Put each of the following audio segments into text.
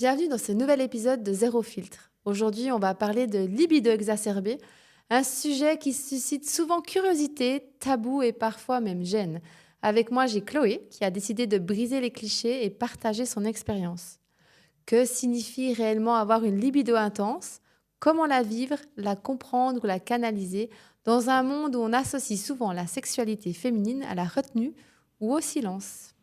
Bienvenue dans ce nouvel épisode de Zéro Filtre. Aujourd'hui, on va parler de libido exacerbée, un sujet qui suscite souvent curiosité, tabou et parfois même gêne. Avec moi, j'ai Chloé qui a décidé de briser les clichés et partager son expérience. Que signifie réellement avoir une libido intense ? Comment la vivre, la comprendre ou la canaliser dans un monde où on associe souvent la sexualité féminine à la retenue ou au silence ?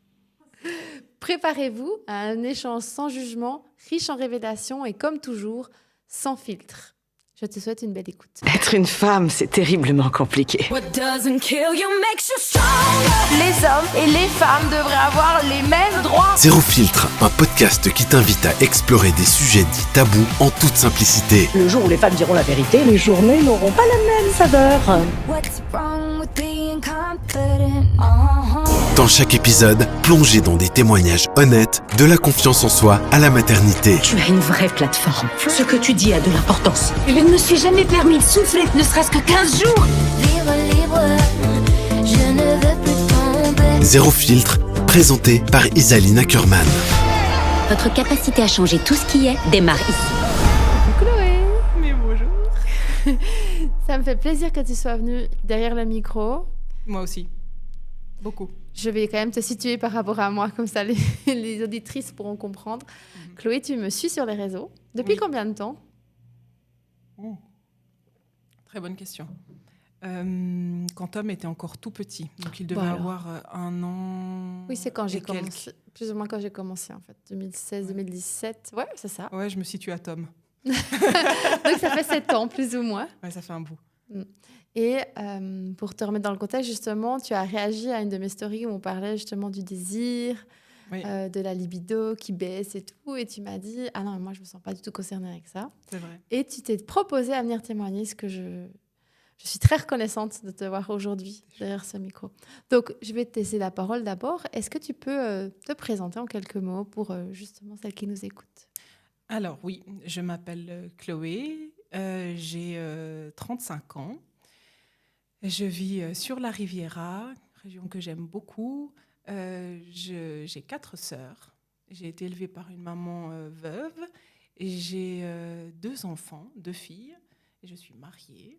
Préparez-vous à un échange sans jugement, riche en révélations et comme toujours, sans filtre. Je te souhaite une belle écoute. Être une femme, c'est terriblement compliqué. Les hommes et les femmes devraient avoir les mêmes droits. Zéro Filtre, un podcast qui t'invite à explorer des sujets dits tabous en toute simplicité. Le jour où les femmes diront la vérité, les journées n'auront pas la même saveur. What's wrong with being confident? Dans chaque épisode, plongez dans des témoignages honnêtes, de la confiance en soi à la maternité. Tu as une vraie plateforme. Ce que tu dis a de l'importance. Je ne me suis jamais permis de souffler, ne serait-ce que 15 jours. Libre, je ne veux plus tomber. Zéro Filtre, présenté par Isaline Ackerman. Votre capacité à changer tout ce qui est démarre ici. Chloé, Mais bonjour. ça me fait plaisir que tu sois venue derrière le micro. Moi aussi. Beaucoup. Je vais quand même te situer par rapport à moi, comme ça les auditrices pourront comprendre. Chloé, tu me suis sur les réseaux. Depuis Oui. combien de temps ? Très bonne question. Quand Tom était encore tout petit, donc il devait Voilà. avoir 1 an. Oui, c'est quand j'ai et quelques. commencé. Plus ou moins quand j'ai commencé, en fait. 2016, 2017. Ouais, c'est ça. Ouais, je me situe à Tom. Donc, ça fait 7 ans, plus ou moins. Ouais, ça fait un bout. Et pour te remettre dans le contexte, justement, tu as réagi à une de mes stories où on parlait justement du désir, Oui, de la libido qui baisse et tout. Et tu m'as dit, ah non, mais moi, je me sens pas du tout concernée avec ça. c'est vrai. Et tu t'es proposé à venir témoigner, ce que je suis très reconnaissante de te voir aujourd'hui derrière ce micro. Donc, je vais te laisser la parole d'abord. Est-ce que tu peux te présenter en quelques mots pour justement celles qui nous écoutent ? Alors oui, je m'appelle Chloé, j'ai 35 ans. Je vis sur la Riviera, région que j'aime beaucoup. J'ai 4 sœurs. J'ai été élevée par une maman veuve. Et j'ai 2 enfants, 2 filles. Et je suis mariée.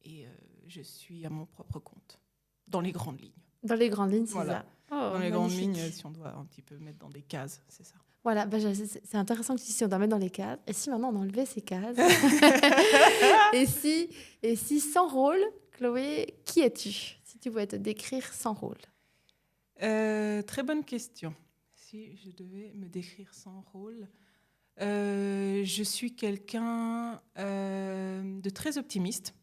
Et je suis à mon propre compte, dans les grandes lignes. Dans les grandes lignes, c'est Voilà. ça. Dans les grandes magnifique. lignes, si on doit un petit peu mettre dans des cases, c'est ça. Voilà, c'est intéressant que tu dises si on doit mettre dans les cases. Et si maintenant on enlevait ces cases et si sans rôle, Chloé, qui es-tu ? Si tu pouvais te décrire sans rôle. Très bonne question. Si je devais me décrire sans rôle, je suis quelqu'un de très optimiste.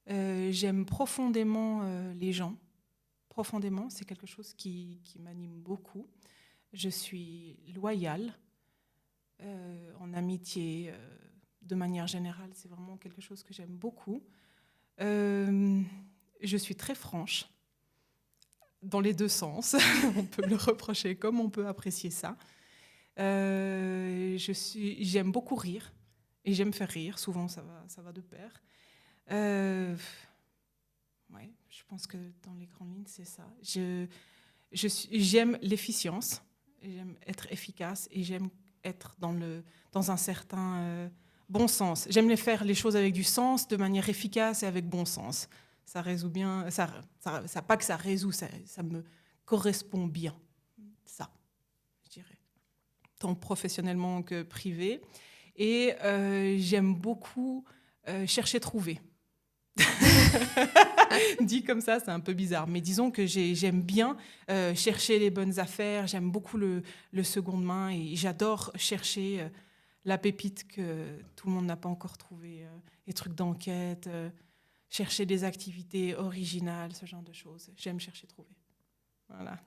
J'aime profondément les gens. Profondément, c'est quelque chose qui m'anime beaucoup. Je suis loyale en amitié, de manière générale. C'est vraiment quelque chose que j'aime beaucoup. Je suis très franche, dans les 2 sens. On peut le reprocher comme on peut apprécier ça. J'aime beaucoup rire et j'aime faire rire. Souvent, ça va de pair. Ouais, je pense que dans les grandes lignes, c'est ça. J'aime l'efficience, j'aime être efficace et j'aime être dans un certain bon sens. J'aime faire les choses avec du sens, de manière efficace et avec bon sens. Ça résout bien, pas que ça résout, ça me correspond bien. Ça, je dirais. Tant professionnellement que privé. Et j'aime beaucoup chercher, trouver. Dit comme ça, c'est un peu bizarre. Mais disons que j'aime bien chercher les bonnes affaires. J'aime beaucoup le seconde main et j'adore chercher la pépite que tout le monde n'a pas encore trouvée. Les trucs d'enquête, chercher des activités originales, ce genre de choses. J'aime chercher, trouver. Voilà.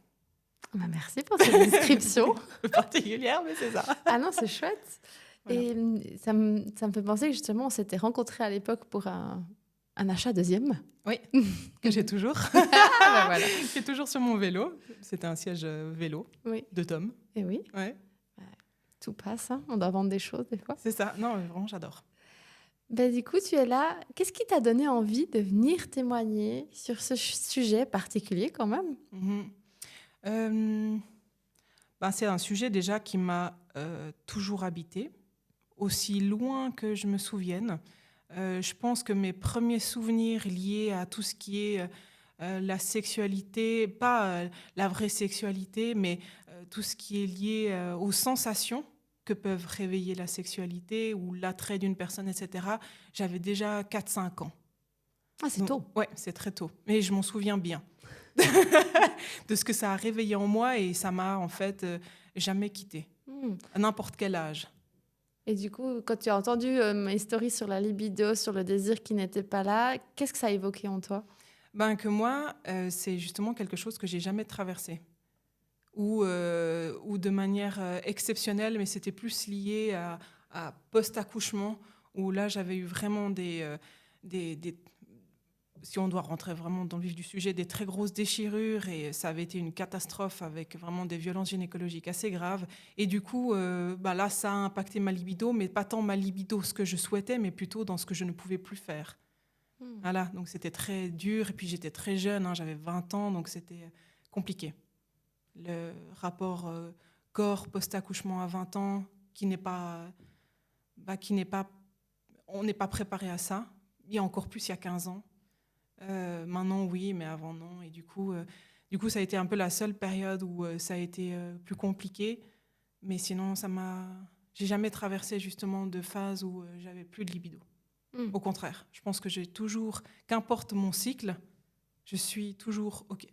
Bah, merci pour cette description. Un peu particulière, mais c'est ça. Ah non, c'est chouette. Voilà. Et ça me fait penser que justement, on s'était rencontrés à l'époque pour un achat deuxième. Oui, que j'ai toujours. Bah, voilà. Qui est toujours sur mon vélo. C'était un siège vélo Oui. de Tom. Et oui, Ouais, tout passe. Hein. On doit vendre des choses des fois. c'est ça. Non, mais vraiment, j'adore. Ben, du coup, tu es là. Qu'est-ce qui t'a donné envie de venir témoigner sur ce sujet particulier quand même ? c'est un sujet déjà qui m'a toujours habité, aussi loin que je me souvienne. Je pense que mes premiers souvenirs liés à tout ce qui est la sexualité, pas la vraie sexualité, mais tout ce qui est lié aux sensations que peuvent réveiller la sexualité ou l'attrait d'une personne, etc. J'avais déjà 4-5 ans. Ah, c'est tôt. Oui, c'est très tôt. Mais je m'en souviens bien de ce que ça a réveillé en moi et ça m'a en fait jamais quitté, à n'importe quel âge. Et du coup, quand tu as entendu mes stories sur la libido, sur le désir qui n'était pas là, qu'est-ce que ça a évoqué en toi? Que moi, c'est justement quelque chose que j'ai jamais traversé. Ou de manière exceptionnelle, mais c'était plus lié à post-accouchement, où là, j'avais eu vraiment des, si on doit rentrer vraiment dans le vif du sujet, des très grosses déchirures, et ça avait été une catastrophe avec vraiment des violences gynécologiques assez graves. Et du coup, là, ça a impacté ma libido, mais pas tant ma libido, ce que je souhaitais, mais plutôt dans ce que je ne pouvais plus faire. Voilà, donc c'était très dur, et puis j'étais très jeune, j'avais 20 ans, donc c'était compliqué. Le rapport corps post-accouchement à 20 ans, on n'est pas préparé à ça. Il y a encore plus il y a 15 ans. Maintenant, oui, mais avant, non. Et du coup, ça a été un peu la seule période où ça a été plus compliqué. Mais sinon, j'ai jamais traversé justement de phase où j'avais plus de libido. Au contraire, je pense que j'ai toujours, qu'importe mon cycle, je suis toujours OK.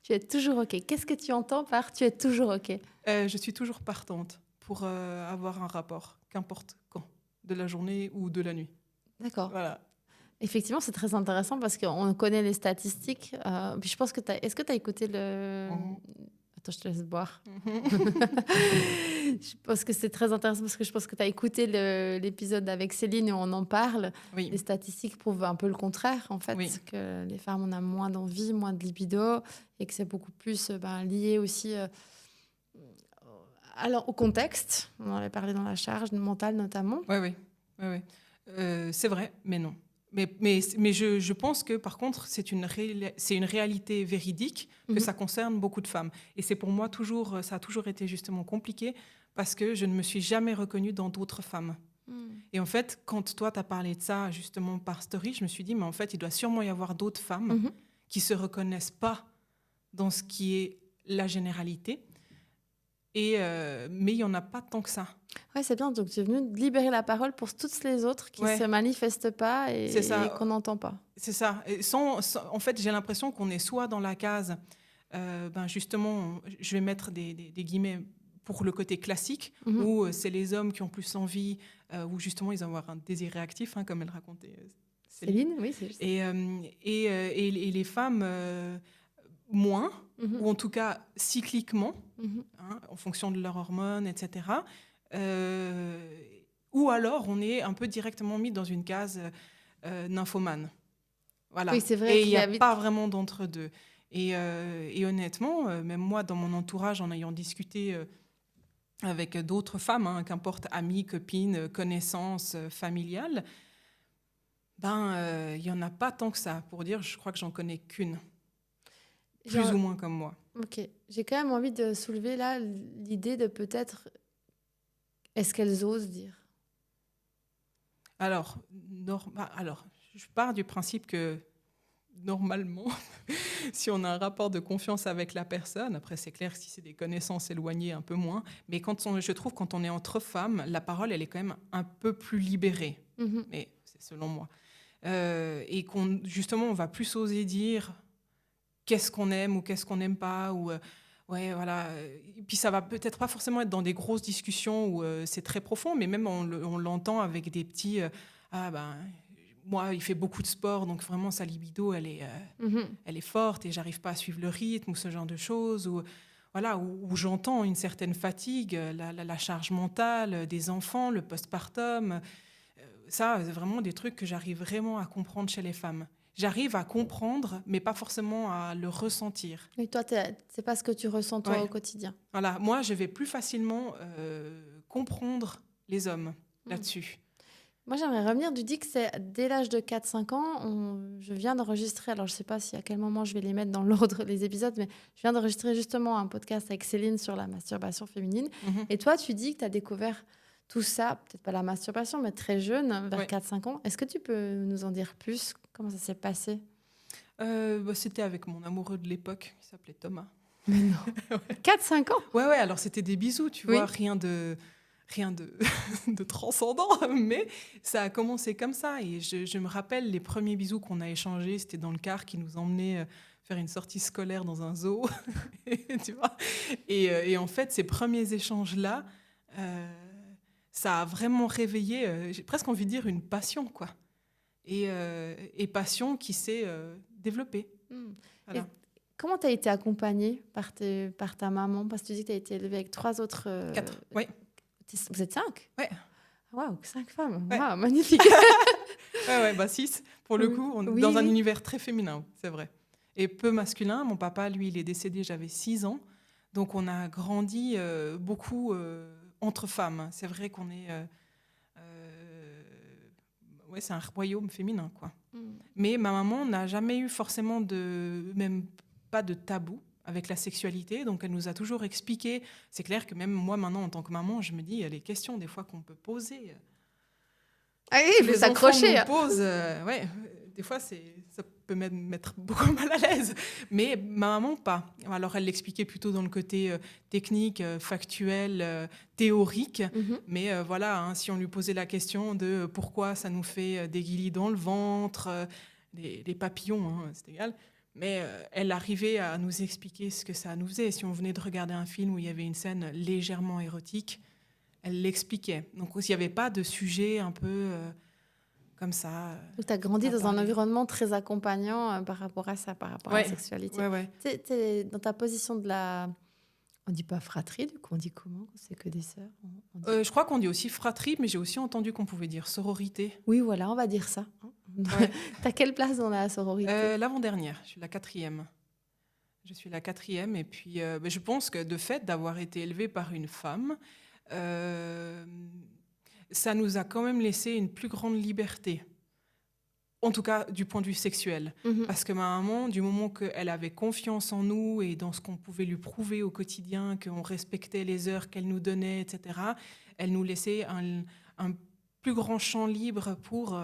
Tu es toujours OK. Qu'est-ce que tu entends par tu es toujours OK? Je suis toujours partante pour avoir un rapport, qu'importe quand, de la journée ou de la nuit. D'accord. Voilà. Effectivement, c'est très intéressant parce qu'on connaît les statistiques. Puis je pense que est-ce que tu as écouté le... Attends, je te laisse boire. Je pense que c'est très intéressant parce que je pense que tu as écouté l'épisode avec Céline où on en parle. Oui. Les statistiques prouvent un peu le contraire, en fait, Oui. que les femmes, on a moins d'envie, moins de libido et que c'est beaucoup plus lié aussi au contexte. On en avait parlé dans la charge mentale notamment. Oui. C'est vrai, mais non. Mais je pense que, par contre, c'est une réalité véridique que ça concerne beaucoup de femmes. Et c'est pour moi ça a toujours été justement compliqué parce que je ne me suis jamais reconnue dans d'autres femmes. Et en fait, quand toi, tu as parlé de ça justement par story, je me suis dit, mais en fait, il doit sûrement y avoir d'autres femmes qui ne se reconnaissent pas dans ce qui est la généralité. Mais il n'y en a pas tant que ça. Ouais, c'est bien. Donc, tu es venue libérer la parole pour toutes les autres qui ne se manifestent pas et qu'on n'entend pas. C'est ça. Et en fait, j'ai l'impression qu'on est soit dans la case, justement, je vais mettre des guillemets pour le côté classique, où c'est les hommes qui ont plus envie, où justement, ils ont un désir réactif, comme elle racontait Céline, oui, c'est juste. Et les femmes... moins, ou en tout cas cycliquement, en fonction de leurs hormones, etc. Ou alors, on est un peu directement mis dans une case nymphomane. Voilà. Oui, c'est vrai. Et il n'y a pas vraiment d'entre-deux. Et honnêtement, même moi, dans mon entourage, en ayant discuté avec d'autres femmes, qu'importe amies, copines, connaissances, familiales, il n'y en a pas tant que ça. Pour dire, je crois que j'en connais qu'une. Plus ou moins comme moi. Ok. J'ai quand même envie de soulever là l'idée de peut-être... Est-ce qu'elles osent dire? Alors, je pars du principe que normalement, si on a un rapport de confiance avec la personne, après c'est clair que si c'est des connaissances éloignées, un peu moins, mais je trouve quand on est entre femmes, la parole, elle est quand même un peu plus libérée. Mais c'est selon moi. Et justement, on va plus oser dire... qu'est-ce qu'on aime ou qu'est-ce qu'on n'aime pas voilà. Et puis ça va peut-être pas forcément être dans des grosses discussions où c'est très profond, mais même on l'entend avec des petits moi il fait beaucoup de sport donc vraiment sa libido elle est forte et j'arrive pas à suivre le rythme ou ce genre de choses ou voilà où j'entends une certaine fatigue, la charge mentale des enfants, le postpartum, ça c'est vraiment des trucs que j'arrive vraiment à comprendre chez les femmes. J'arrive à comprendre, mais pas forcément à le ressentir. Et toi, c'est pas ce que tu ressens toi au quotidien. Voilà, moi, je vais plus facilement comprendre les hommes là-dessus. Moi, j'aimerais revenir. Tu dis que c'est dès l'âge de 4-5 ans, je viens d'enregistrer, alors je ne sais pas si à quel moment je vais les mettre dans l'ordre, les épisodes, mais je viens d'enregistrer justement un podcast avec Céline sur la masturbation féminine. Et toi, tu dis que tu as découvert tout ça, peut-être pas la masturbation, mais très jeune, vers 4-5 ans. Est-ce que tu peux nous en dire plus? Comment ça s'est passé? C'était avec mon amoureux de l'époque, qui s'appelait Thomas. Mais non. 4-5 ans? Ouais, alors c'était des bisous, tu vois, rien de de transcendant, mais ça a commencé comme ça. Et je me rappelle les premiers bisous qu'on a échangés, c'était dans le car qui nous emmenait faire une sortie scolaire dans un zoo, tu vois. Et en fait, ces premiers échanges-là, ça a vraiment réveillé, j'ai presque envie de dire, une passion, quoi. Et passion qui s'est développée. Voilà. Comment tu as été accompagnée par ta maman? Parce que tu dis que tu as été élevée avec 3 autres... 4, oui. Vous êtes 5? Ouais. Waouh, 5 femmes. Ouais. Waouh, magnifique. 6. Pour le coup, on est dans un univers très féminin, c'est vrai. Et peu masculin. Mon papa, lui, il est décédé, j'avais 6 ans. Donc, on a grandi beaucoup entre femmes. C'est vrai qu'on est... c'est un royaume féminin, quoi. Mais ma maman n'a jamais eu forcément même pas de tabou avec la sexualité, donc elle nous a toujours expliqué. C'est clair que même moi, maintenant, en tant que maman, je me dis, les questions, des fois, qu'on peut poser... il faut s'accrocher. Des fois, ça peut me mettre beaucoup mal à l'aise. Mais ma maman, pas. Alors, elle l'expliquait plutôt dans le côté technique, factuel, théorique. Mais si on lui posait la question de pourquoi ça nous fait des guilis dans le ventre, des papillons, c'est égal. Mais elle arrivait à nous expliquer ce que ça nous faisait. Si on venait de regarder un film où il y avait une scène légèrement érotique, elle l'expliquait. Donc, il n'y avait pas de sujet un peu comme ça. Donc, tu as grandi dans un environnement très accompagnant par rapport à ça, par rapport à la sexualité. T'es dans ta position de la... On ne dit pas fratrie, du coup, on dit comment? C'est que des sœurs? Je crois qu'on dit aussi fratrie, mais j'ai aussi entendu qu'on pouvait dire sororité. Oui, voilà, on va dire ça. T'as quelle place dans la sororité? L'avant-dernière, je suis la 4e. Je suis la 4e, et puis je pense que de fait d'avoir été élevée par une femme, ça nous a quand même laissé une plus grande liberté. En tout cas, du point de vue sexuel. Parce que ma maman, du moment qu'elle avait confiance en nous et dans ce qu'on pouvait lui prouver au quotidien, qu'on respectait les heures qu'elle nous donnait, etc., elle nous laissait un plus grand champ libre pour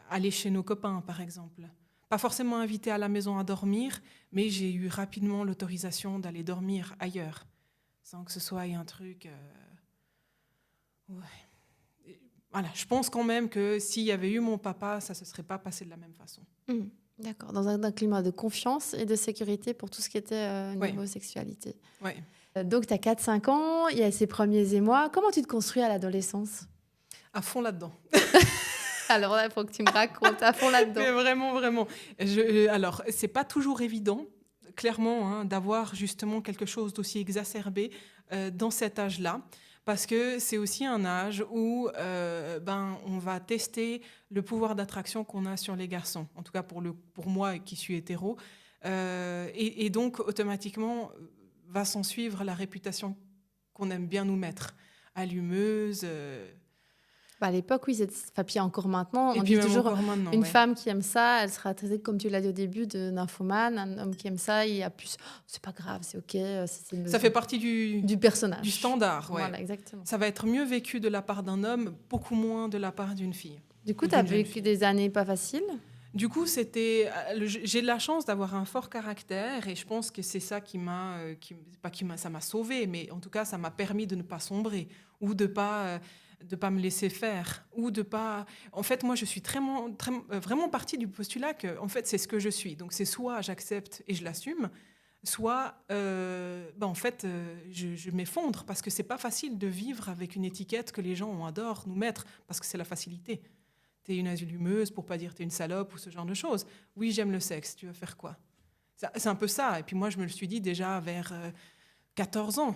aller chez nos copains, par exemple. Pas forcément invitée à la maison à dormir, mais j'ai eu rapidement l'autorisation d'aller dormir ailleurs, sans que ce soit un truc... Voilà, je pense quand même que s'il y avait eu mon papa, ça ne se serait pas passé de la même façon. D'accord, dans un climat de confiance et de sécurité pour tout ce qui était niveau sexualité. Donc, tu as 4-5 ans, il y a ces premiers émois. Comment tu te construis à l'adolescence? À fond là-dedans. Alors là, il faut que tu me racontes à fond là-dedans. Mais vraiment, vraiment. Alors, ce n'est pas toujours évident, clairement, d'avoir justement quelque chose d'aussi exacerbé dans cet âge-là. Parce que c'est aussi un âge où on va tester le pouvoir d'attraction qu'on a sur les garçons. En tout cas, pour moi qui suis hétéro. Et donc, automatiquement, va s'en suivre la réputation qu'on aime bien nous mettre. Allumeuse... À l'époque, oui, puis encore maintenant, et on dit toujours une femme qui aime ça, elle sera traitée, comme tu l'as dit au début, de nymphomane. Un homme qui aime ça, il y a plus... c'est pas grave, c'est OK. Ça fait partie du personnage. Du standard, Voilà, exactement. Ça va être mieux vécu de la part d'un homme, beaucoup moins de la part d'une fille. Du coup, tu as vécu des années pas faciles? Du coup, j'ai de la chance d'avoir un fort caractère et je pense que c'est ça ça m'a sauvée, mais en tout cas, ça m'a permis de ne pas sombrer ou de pas me laisser faire ou de pas... En fait, moi, je suis vraiment partie du postulat que, en fait, c'est ce que je suis. Donc, c'est soit j'accepte et je l'assume, soit, je m'effondre parce que c'est pas facile de vivre avec une étiquette que les gens adorent nous mettre parce que c'est la facilité. T'es une allumeuse pour pas dire t'es une salope ou ce genre de choses. Oui, j'aime le sexe, tu vas faire quoi? C'est un peu ça. Et puis moi, je me le suis dit déjà vers 14 ans.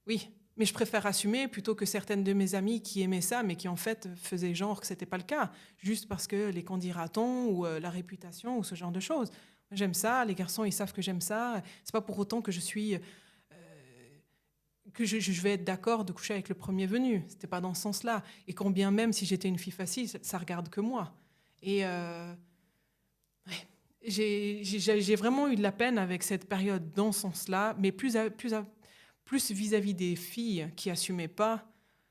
Oui, mais je préfère assumer plutôt que certaines de mes amies qui aimaient ça, mais qui en fait faisaient genre que c'était pas le cas, juste parce que les candidatons ou la réputation ou ce genre de choses. J'aime ça, les garçons, ils savent que j'aime ça. C'est pas pour autant que je suis que je vais être d'accord de coucher avec le premier venu. C'était pas dans ce sens-là. Et quand bien même, si j'étais une fille facile, ça regarde que moi. Et j'ai vraiment eu de la peine avec cette période dans ce sens-là, mais plus vis-à-vis des filles qui assumaient pas,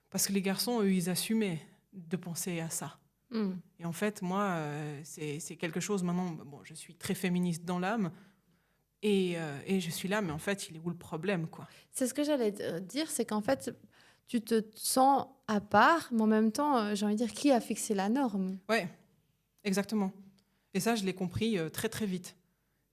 parce que les garçons, eux, ils assumaient de penser à ça. Et en fait, moi, c'est quelque chose maintenant. Bon, je suis très féministe dans l'âme. Et je suis là, mais en fait, il est où le problème, quoi? C'est ce que j'allais te dire, c'est qu'en fait, tu te sens à part, mais en même temps, j'ai envie de dire, qui a fixé la norme? Ouais, exactement. Et ça, je l'ai compris très, très vite.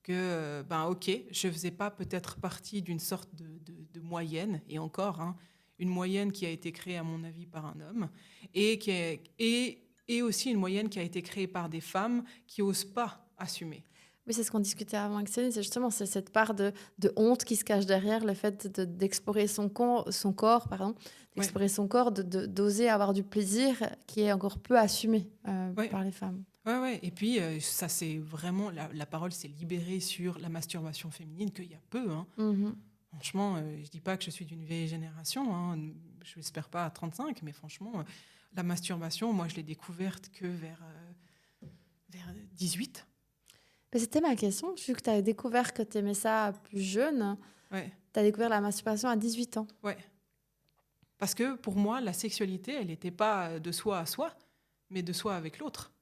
Que, OK, je ne faisais pas peut-être partie d'une sorte de moyenne, et encore, hein, une moyenne qui a été créée, à mon avis, par un homme, et aussi une moyenne qui a été créée par des femmes qui n'osent pas assumer. Oui, c'est ce qu'on discutait avant avec Céline, c'est justement cette part de honte qui se cache derrière le fait d'explorer son corps, d'explorer son corps, d'oser avoir du plaisir qui est encore peu assumé par les femmes. Ouais. Et puis, ça, c'est vraiment... La parole s'est libérée sur la masturbation féminine, qu'il y a peu. Hein. Franchement, je ne dis pas que je suis d'une vieille génération. Hein. Je n'espère pas à 35, mais franchement, la masturbation, moi, je l'ai découverte que vers 18. Mais c'était ma question. Vu que tu as découvert que tu aimais ça plus jeune, tu as découvert la masturbation à 18 ans. Ouais. Parce que pour moi, la sexualité, elle n'était pas de soi à soi, mais de soi avec l'autre.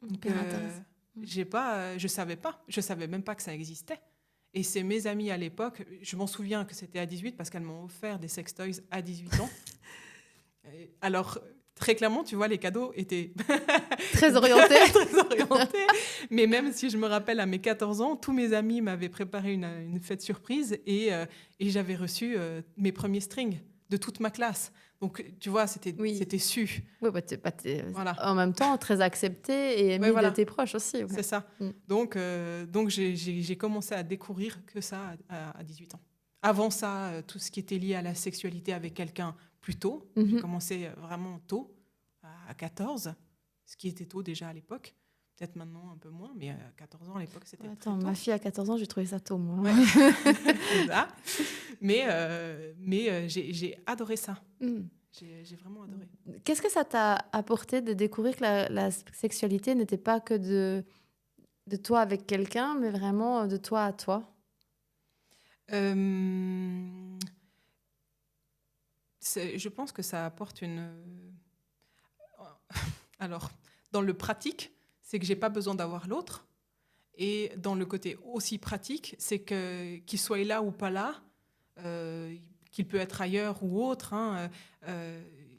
Donc, je savais pas. Je savais même pas que ça existait. Et c'est mes amis à l'époque, je m'en souviens que c'était à 18 parce qu'elles m'ont offert des sextoys à 18 ans. Alors, très clairement, tu vois, les cadeaux étaient très orientés. Très orientés. Mais même si je me rappelle, à mes 14 ans, tous mes amis m'avaient préparé une fête surprise et j'avais reçu mes premiers strings de toute ma classe. Donc, tu vois, c'était su. Oui, voilà. En même temps, très accepté et aimé de tes proches aussi. Ouais. C'est ça. Donc j'ai commencé à découvrir que ça à 18 ans. Avant ça, tout ce qui était lié à la sexualité avec quelqu'un plus tôt. J'ai commencé vraiment tôt, à 14, ce qui était tôt déjà à l'époque. Peut-être maintenant un peu moins, mais à 14 ans à l'époque, c'était très tôt. Ma fille à 14 ans, j'ai trouvé ça tôt, moi. Ouais. Mais j'ai adoré ça. J'ai vraiment adoré. Qu'est-ce que ça t'a apporté de découvrir que la sexualité n'était pas que de toi avec quelqu'un, mais vraiment de toi à toi? Je pense que ça apporte une... Alors, dans le pratique, c'est que j'ai pas besoin d'avoir l'autre. Et dans le côté aussi pratique, c'est que qu'il soit là ou pas là, qu'il peut être ailleurs ou autre, hein,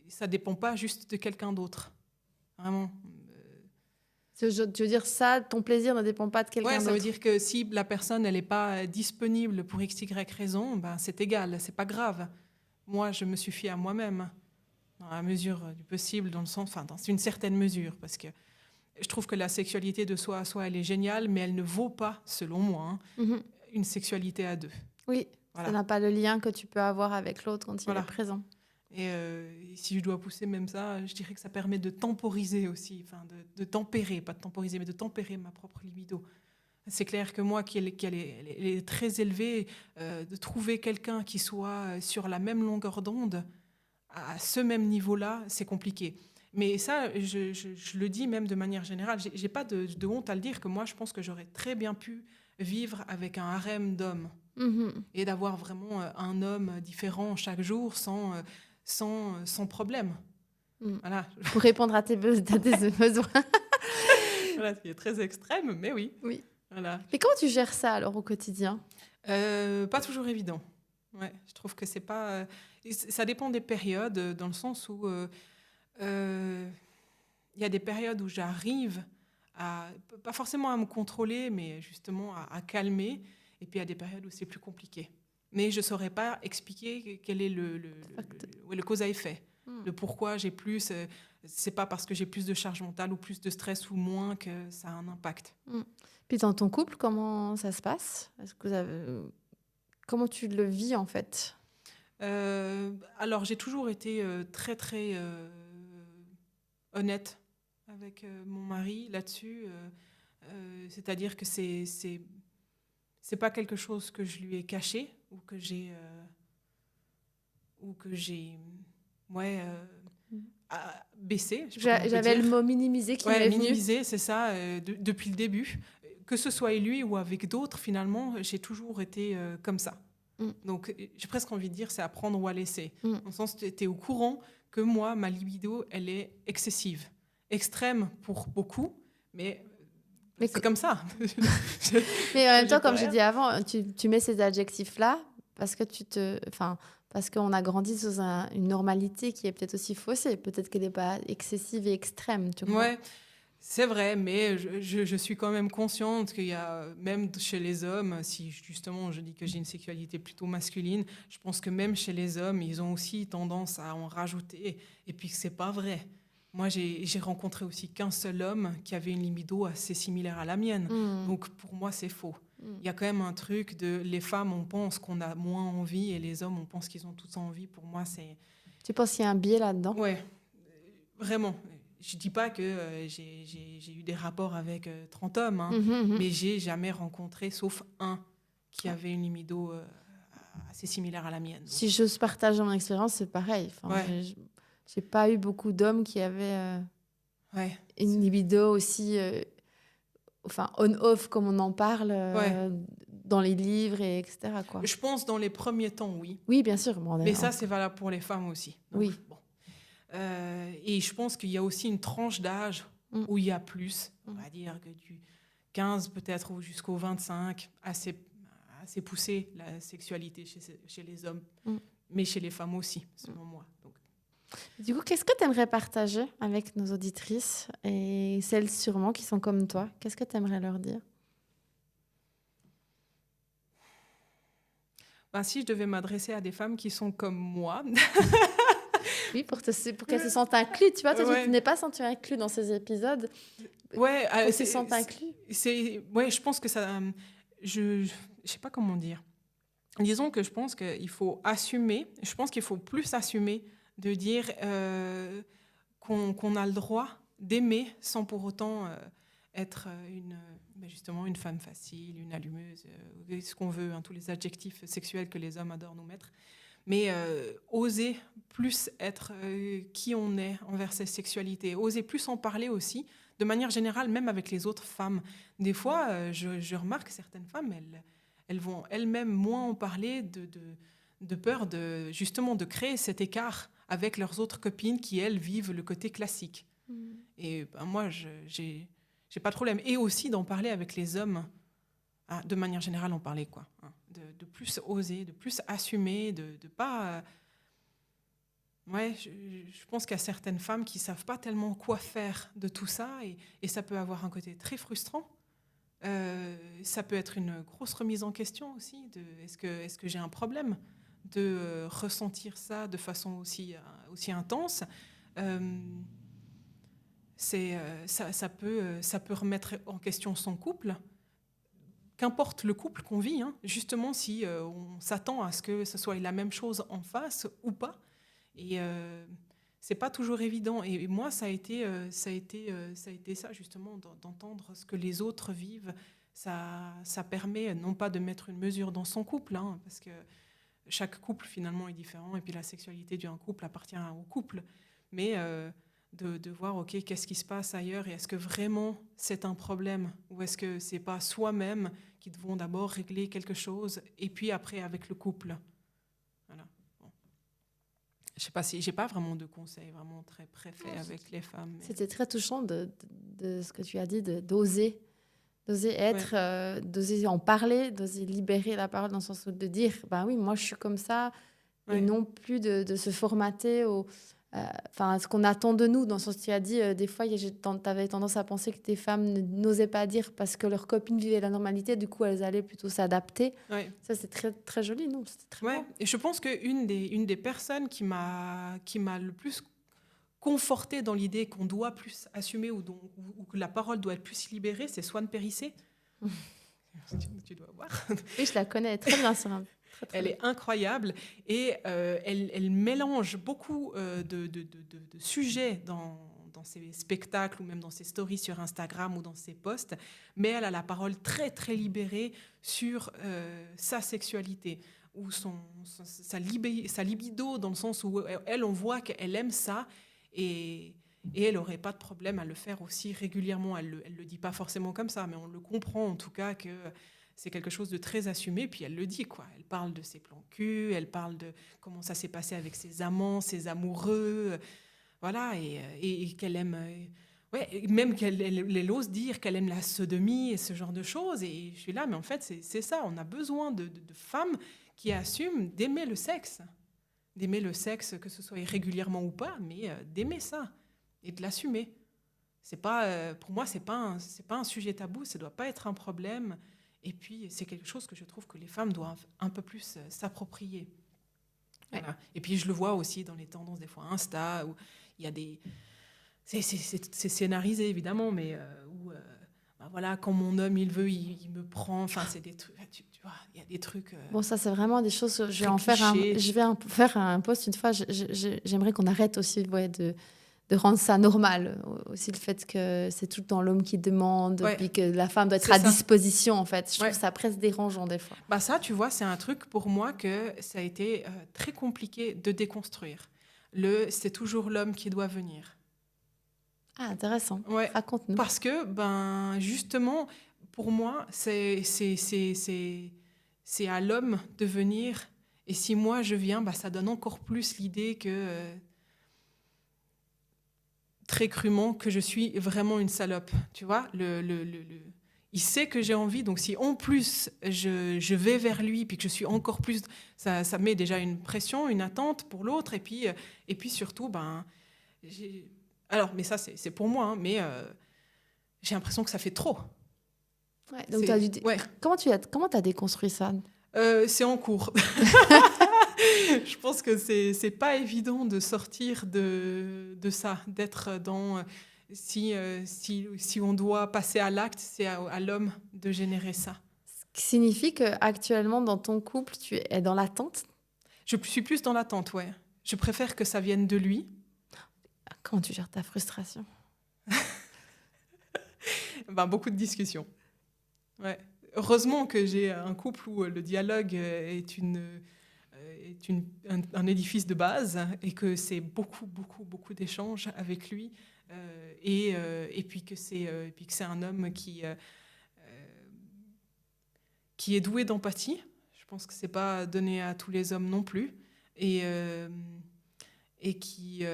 ça dépend pas juste de quelqu'un d'autre. Vraiment. Tu veux dire ça, ton plaisir ne dépend pas de quelqu'un d'autre? Ouais, ça veut dire que si la personne elle n'est pas disponible pour x, y raison, ben, c'est égal, c'est pas grave. Moi, je me suffis à moi-même, dans la mesure du possible, dans une certaine mesure, parce que je trouve que la sexualité de soi à soi, elle est géniale, mais elle ne vaut pas, selon moi, une sexualité à deux. Oui. Voilà. Ça n'a pas le lien que tu peux avoir avec l'autre quand il est présent. Et si je dois pousser même ça, je dirais que ça permet de temporiser aussi, de tempérer, pas de temporiser, mais de tempérer ma propre libido. C'est clair que moi, elle est très élevée, de trouver quelqu'un qui soit sur la même longueur d'onde, à ce même niveau-là, c'est compliqué. Mais ça, je le dis même de manière générale, j'ai pas de honte à le dire, que moi, je pense que j'aurais très bien pu vivre avec un harem d'hommes et d'avoir vraiment un homme différent chaque jour sans problème. Voilà. Pour répondre à tes besoins. Voilà, c'est très extrême, mais oui. Voilà. Mais comment tu gères ça alors au quotidien? Pas toujours évident. Ouais, je trouve que c'est pas... ça dépend des périodes, dans le sens où y a des périodes où j'arrive pas forcément à me contrôler, mais justement à calmer. Et puis il y a des périodes où c'est plus compliqué. Mais je ne saurais pas expliquer quel est le cause à effet. Le pourquoi j'ai plus... c'est pas parce que j'ai plus de charge mentale ou plus de stress ou moins que ça a un impact. Puis dans ton couple, comment ça se passe? Est-ce que comment tu le vis en fait? Alors j'ai toujours été très très honnête avec mon mari là-dessus. C'est-à-dire que c'est pas quelque chose que je lui ai caché ou que j'ai ou que j'ai baissé. J'avais le mot minimiser qui m'est venu. Minimiser, c'est ça, depuis le début. Que ce soit lui ou avec d'autres, finalement, j'ai toujours été comme ça. Donc, j'ai presque envie de dire, c'est à prendre ou à laisser. Dans le sens, tu es au courant que moi, ma libido, elle est excessive. Extrême pour beaucoup, mais c'est comme ça. Mais en même temps, comme j'ai dit avant, tu mets ces adjectifs-là parce que parce qu'on a grandi sous une normalité qui est peut-être aussi faussée. Peut-être qu'elle n'est pas excessive et extrême, tu vois. Ouais, c'est vrai, mais je suis quand même consciente qu'il y a, même chez les hommes, si justement je dis que j'ai une sexualité plutôt masculine, je pense que même chez les hommes, ils ont aussi tendance à en rajouter, et puis que c'est pas vrai. Moi, j'ai rencontré aussi qu'un seul homme qui avait une libido assez similaire à la mienne. Donc, pour moi, c'est faux. Il y a quand même un truc de... Les femmes, on pense qu'on a moins envie et les hommes, on pense qu'ils ont tous envie. Pour moi, c'est... Tu penses qu'il y a un biais là-dedans ? Ouais, vraiment. Je ne dis pas que j'ai eu des rapports avec 30 hommes, hein, mais j'ai jamais rencontré, sauf un, qui avait une libido assez similaire à la mienne. Donc. Si j'ose partager mon expérience, c'est pareil. J'ai pas eu beaucoup d'hommes qui avaient une libido aussi on-off comme on en parle dans les livres, etc. Quoi. Je pense dans les premiers temps, oui. Oui, bien sûr. Mais ça, c'est valable pour les femmes aussi. Donc, oui. Bon. Et je pense qu'il y a aussi une tranche d'âge où il y a plus. On va dire que du 15 peut-être jusqu'au 25, assez poussé la sexualité chez les hommes, mais chez les femmes aussi, selon moi. Donc. Du coup, qu'est-ce que tu aimerais partager avec nos auditrices et celles sûrement qui sont comme toi ? Qu'est-ce que tu aimerais leur dire ? Si je devais m'adresser à des femmes qui sont comme moi... Oui, pour qu'elles se sentent incluses. Tu vois, toi, tu n'es pas senti inclus dans ces épisodes. Ouais, elles se sentent inclus. Je pense que ça... Je sais pas comment dire. Disons que je pense qu'il faut assumer. Je pense qu'il faut plus assumer de dire qu'on a le droit d'aimer sans pour autant être justement une femme facile, une allumeuse, ce qu'on veut, tous les adjectifs sexuels que les hommes adorent nous mettre. Mais oser plus être qui on est envers cette sexualité, oser plus en parler aussi, de manière générale, même avec les autres femmes. Des fois, je remarque que certaines femmes, elles vont elles-mêmes moins en parler de peur justement de créer cet écart avec leurs autres copines qui, elles, vivent le côté classique. Et moi, j'ai pas de problème. Et aussi d'en parler avec les hommes, de manière générale, en parler, quoi. De plus oser, de plus assumer, de pas... je pense qu'il y a certaines femmes qui ne savent pas tellement quoi faire de tout ça et ça peut avoir un côté très frustrant. Ça peut être une grosse remise en question aussi. Est-ce que j'ai un problème de ressentir ça de façon aussi intense? Ça peut remettre en question son couple. Qu'importe le couple qu'on vit, justement, si on s'attend à ce que ce soit la même chose en face ou pas. Et c'est pas toujours évident. Et moi, ça a été ça, justement, d'entendre ce que les autres vivent. Ça permet non pas de mettre une mesure dans son couple, parce que chaque couple, finalement, est différent. Et puis la sexualité d'un couple appartient au couple. Mais de voir, OK, qu'est-ce qui se passe ailleurs et est-ce que vraiment c'est un problème ou est-ce que c'est pas soi-même qui devons d'abord régler quelque chose et puis après avec le couple. Voilà. Bon. Je sais pas si j'ai pas vraiment de conseils vraiment très préfets avec les femmes. Mais... C'était très touchant de ce que tu as dit, d'oser être, d'oser en parler, d'oser libérer la parole dans le sens de dire, oui, moi je suis comme ça, et non plus de se formater au... ce qu'on attend de nous, dans le sens que tu as dit, des fois, tu avais tendance à penser que tes femmes n'osaient pas dire parce que leurs copines vivaient la normalité, du coup, elles allaient plutôt s'adapter. Ouais. Ça, c'est très, très joli, non ? C'était très beau. Et je pense qu'une des personnes qui m'a le plus confortée dans l'idée qu'on doit plus assumer ou que la parole doit être plus libérée, c'est Swan Périssé. Tu dois voir. Oui, je la connais très bien sur un... Elle est incroyable et elle mélange beaucoup de sujets dans ses spectacles ou même dans ses stories sur Instagram ou dans ses posts, mais elle a la parole très, très libérée sur sa sexualité. ou sa libido, dans le sens où elle, on voit qu'elle aime ça, et elle n'aurait pas de problème à le faire aussi régulièrement. Elle le dit pas forcément comme ça, mais on le comprend en tout cas que c'est quelque chose de très assumé, puis elle le dit, quoi. Elle parle de ses plans cul, elle parle de comment ça s'est passé avec ses amants, ses amoureux, voilà, et qu'elle aime... ouais, même qu'elle ose dire qu'elle aime la sodomie et ce genre de choses. Et je suis là, mais en fait, c'est ça. On a besoin de femmes qui assument d'aimer le sexe. D'aimer le sexe, que ce soit régulièrement ou pas, mais d'aimer ça et de l'assumer. C'est pas, pour moi, c'est pas un sujet tabou, ça ne doit pas être un problème. Et puis, c'est quelque chose que je trouve que les femmes doivent un peu plus s'approprier. Voilà. Ouais. Et puis, je le vois aussi dans les tendances, des fois, Insta, où il y a des... C'est scénarisé, évidemment, mais voilà, quand mon homme, il veut, il me prend. Enfin, c'est des trucs... Tu vois, il y a des trucs... Bon, ça, c'est vraiment des choses... Je vais faire un post une fois. J'aimerais qu'on arrête aussi de rendre ça normal. Aussi le fait que c'est tout le temps l'homme qui demande, puis que la femme doit être à disposition, en fait. Je trouve ça presque dérangeant, des fois. Bah ça, tu vois, c'est un truc, pour moi, que ça a été très compliqué de déconstruire. C'est toujours l'homme qui doit venir. Ah, intéressant. Ouais. Raconte-nous. Parce que, justement, pour moi, c'est à l'homme de venir. Et si moi, je viens, ça donne encore plus l'idée que, très crûment, que je suis vraiment une salope. Tu vois, il sait que j'ai envie. Donc, si en plus, je vais vers lui, puis que je suis encore plus... Ça met déjà une pression, une attente pour l'autre. Et puis surtout, alors, mais ça, c'est pour moi, hein, mais j'ai l'impression que ça fait trop. Ouais, donc comment tu as déconstruit ça ? C'est en cours. Je pense que c'est pas évident de sortir de ça, d'être dans... Si on doit passer à l'acte, c'est à l'homme de générer ça. Ce qui signifie qu'actuellement, dans ton couple, tu es dans l'attente ? Je suis plus dans l'attente, ouais. Je préfère que ça vienne de lui. Comment tu gères ta frustration ? Beaucoup de discussions. Ouais. Heureusement que j'ai un couple où le dialogue est un édifice de base et que c'est beaucoup, beaucoup, beaucoup d'échanges avec lui et puis que c'est un homme qui est doué d'empathie. Je pense que c'est pas donné à tous les hommes non plus et qui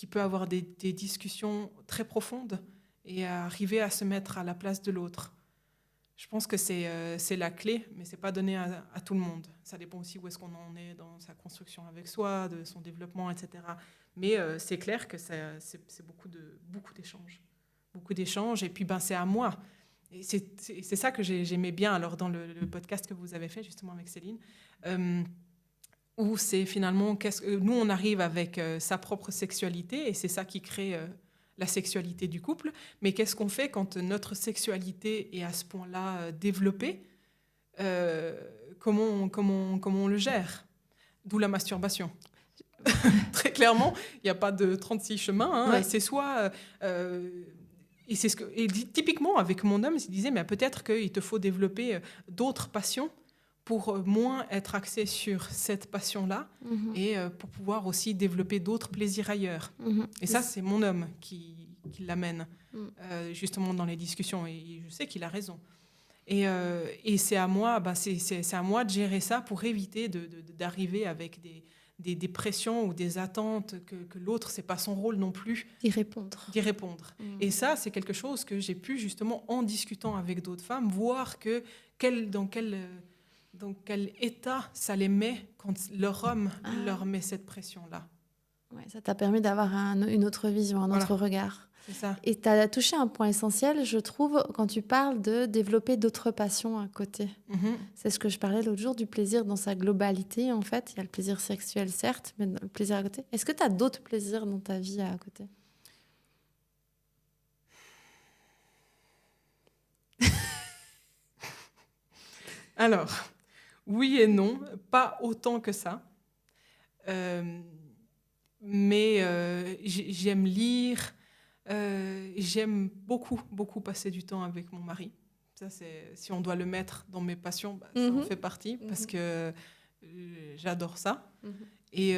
peut avoir des discussions très profondes et arriver à se mettre à la place de l'autre. Je pense que c'est la clé, mais ce n'est pas donné à tout le monde. Ça dépend aussi où est-ce qu'on en est dans sa construction avec soi, de son développement, etc. Mais c'est clair que c'est beaucoup d'échanges. Beaucoup d'échanges, et puis c'est à moi. Et c'est ça que j'aimais bien alors, dans le podcast que vous avez fait justement avec Céline, où c'est finalement, nous on arrive avec sa propre sexualité, et c'est ça qui crée... la sexualité du couple, mais qu'est-ce qu'on fait quand notre sexualité est à ce point-là développée ? Comment on le gère ? D'où la masturbation. Très clairement, il n'y a pas de 36 chemins. Hein, ouais. C'est soit... et typiquement, avec mon homme, il disait, mais peut-être qu'il te faut développer d'autres passions pour moins être axé sur cette passion-là et pour pouvoir aussi développer d'autres plaisirs ailleurs. Et ça, c'est mon homme qui l'amène justement dans les discussions, et je sais qu'il a raison. Et c'est à moi, c'est à moi de gérer ça pour éviter d'arriver avec des pressions ou des attentes que l'autre, c'est pas son rôle non plus. D'y répondre. Et ça, c'est quelque chose que j'ai pu justement, en discutant avec d'autres femmes, voir dans quel état ça les met quand leur homme leur met cette pression-là. Ouais, ça t'a permis d'avoir une autre vision, un autre regard. C'est ça. Et tu as touché un point essentiel, je trouve, quand tu parles de développer d'autres passions à côté. C'est ce que je parlais l'autre jour, du plaisir dans sa globalité, en fait. Il y a le plaisir sexuel, certes, mais le plaisir à côté. Est-ce que tu as d'autres plaisirs dans ta vie à côté ? Alors... oui et non, pas autant que ça. Mais j'aime lire, j'aime beaucoup, beaucoup passer du temps avec mon mari. Ça, si on doit le mettre dans mes passions, ça en fait partie, parce que J'adore ça. Mhm. Et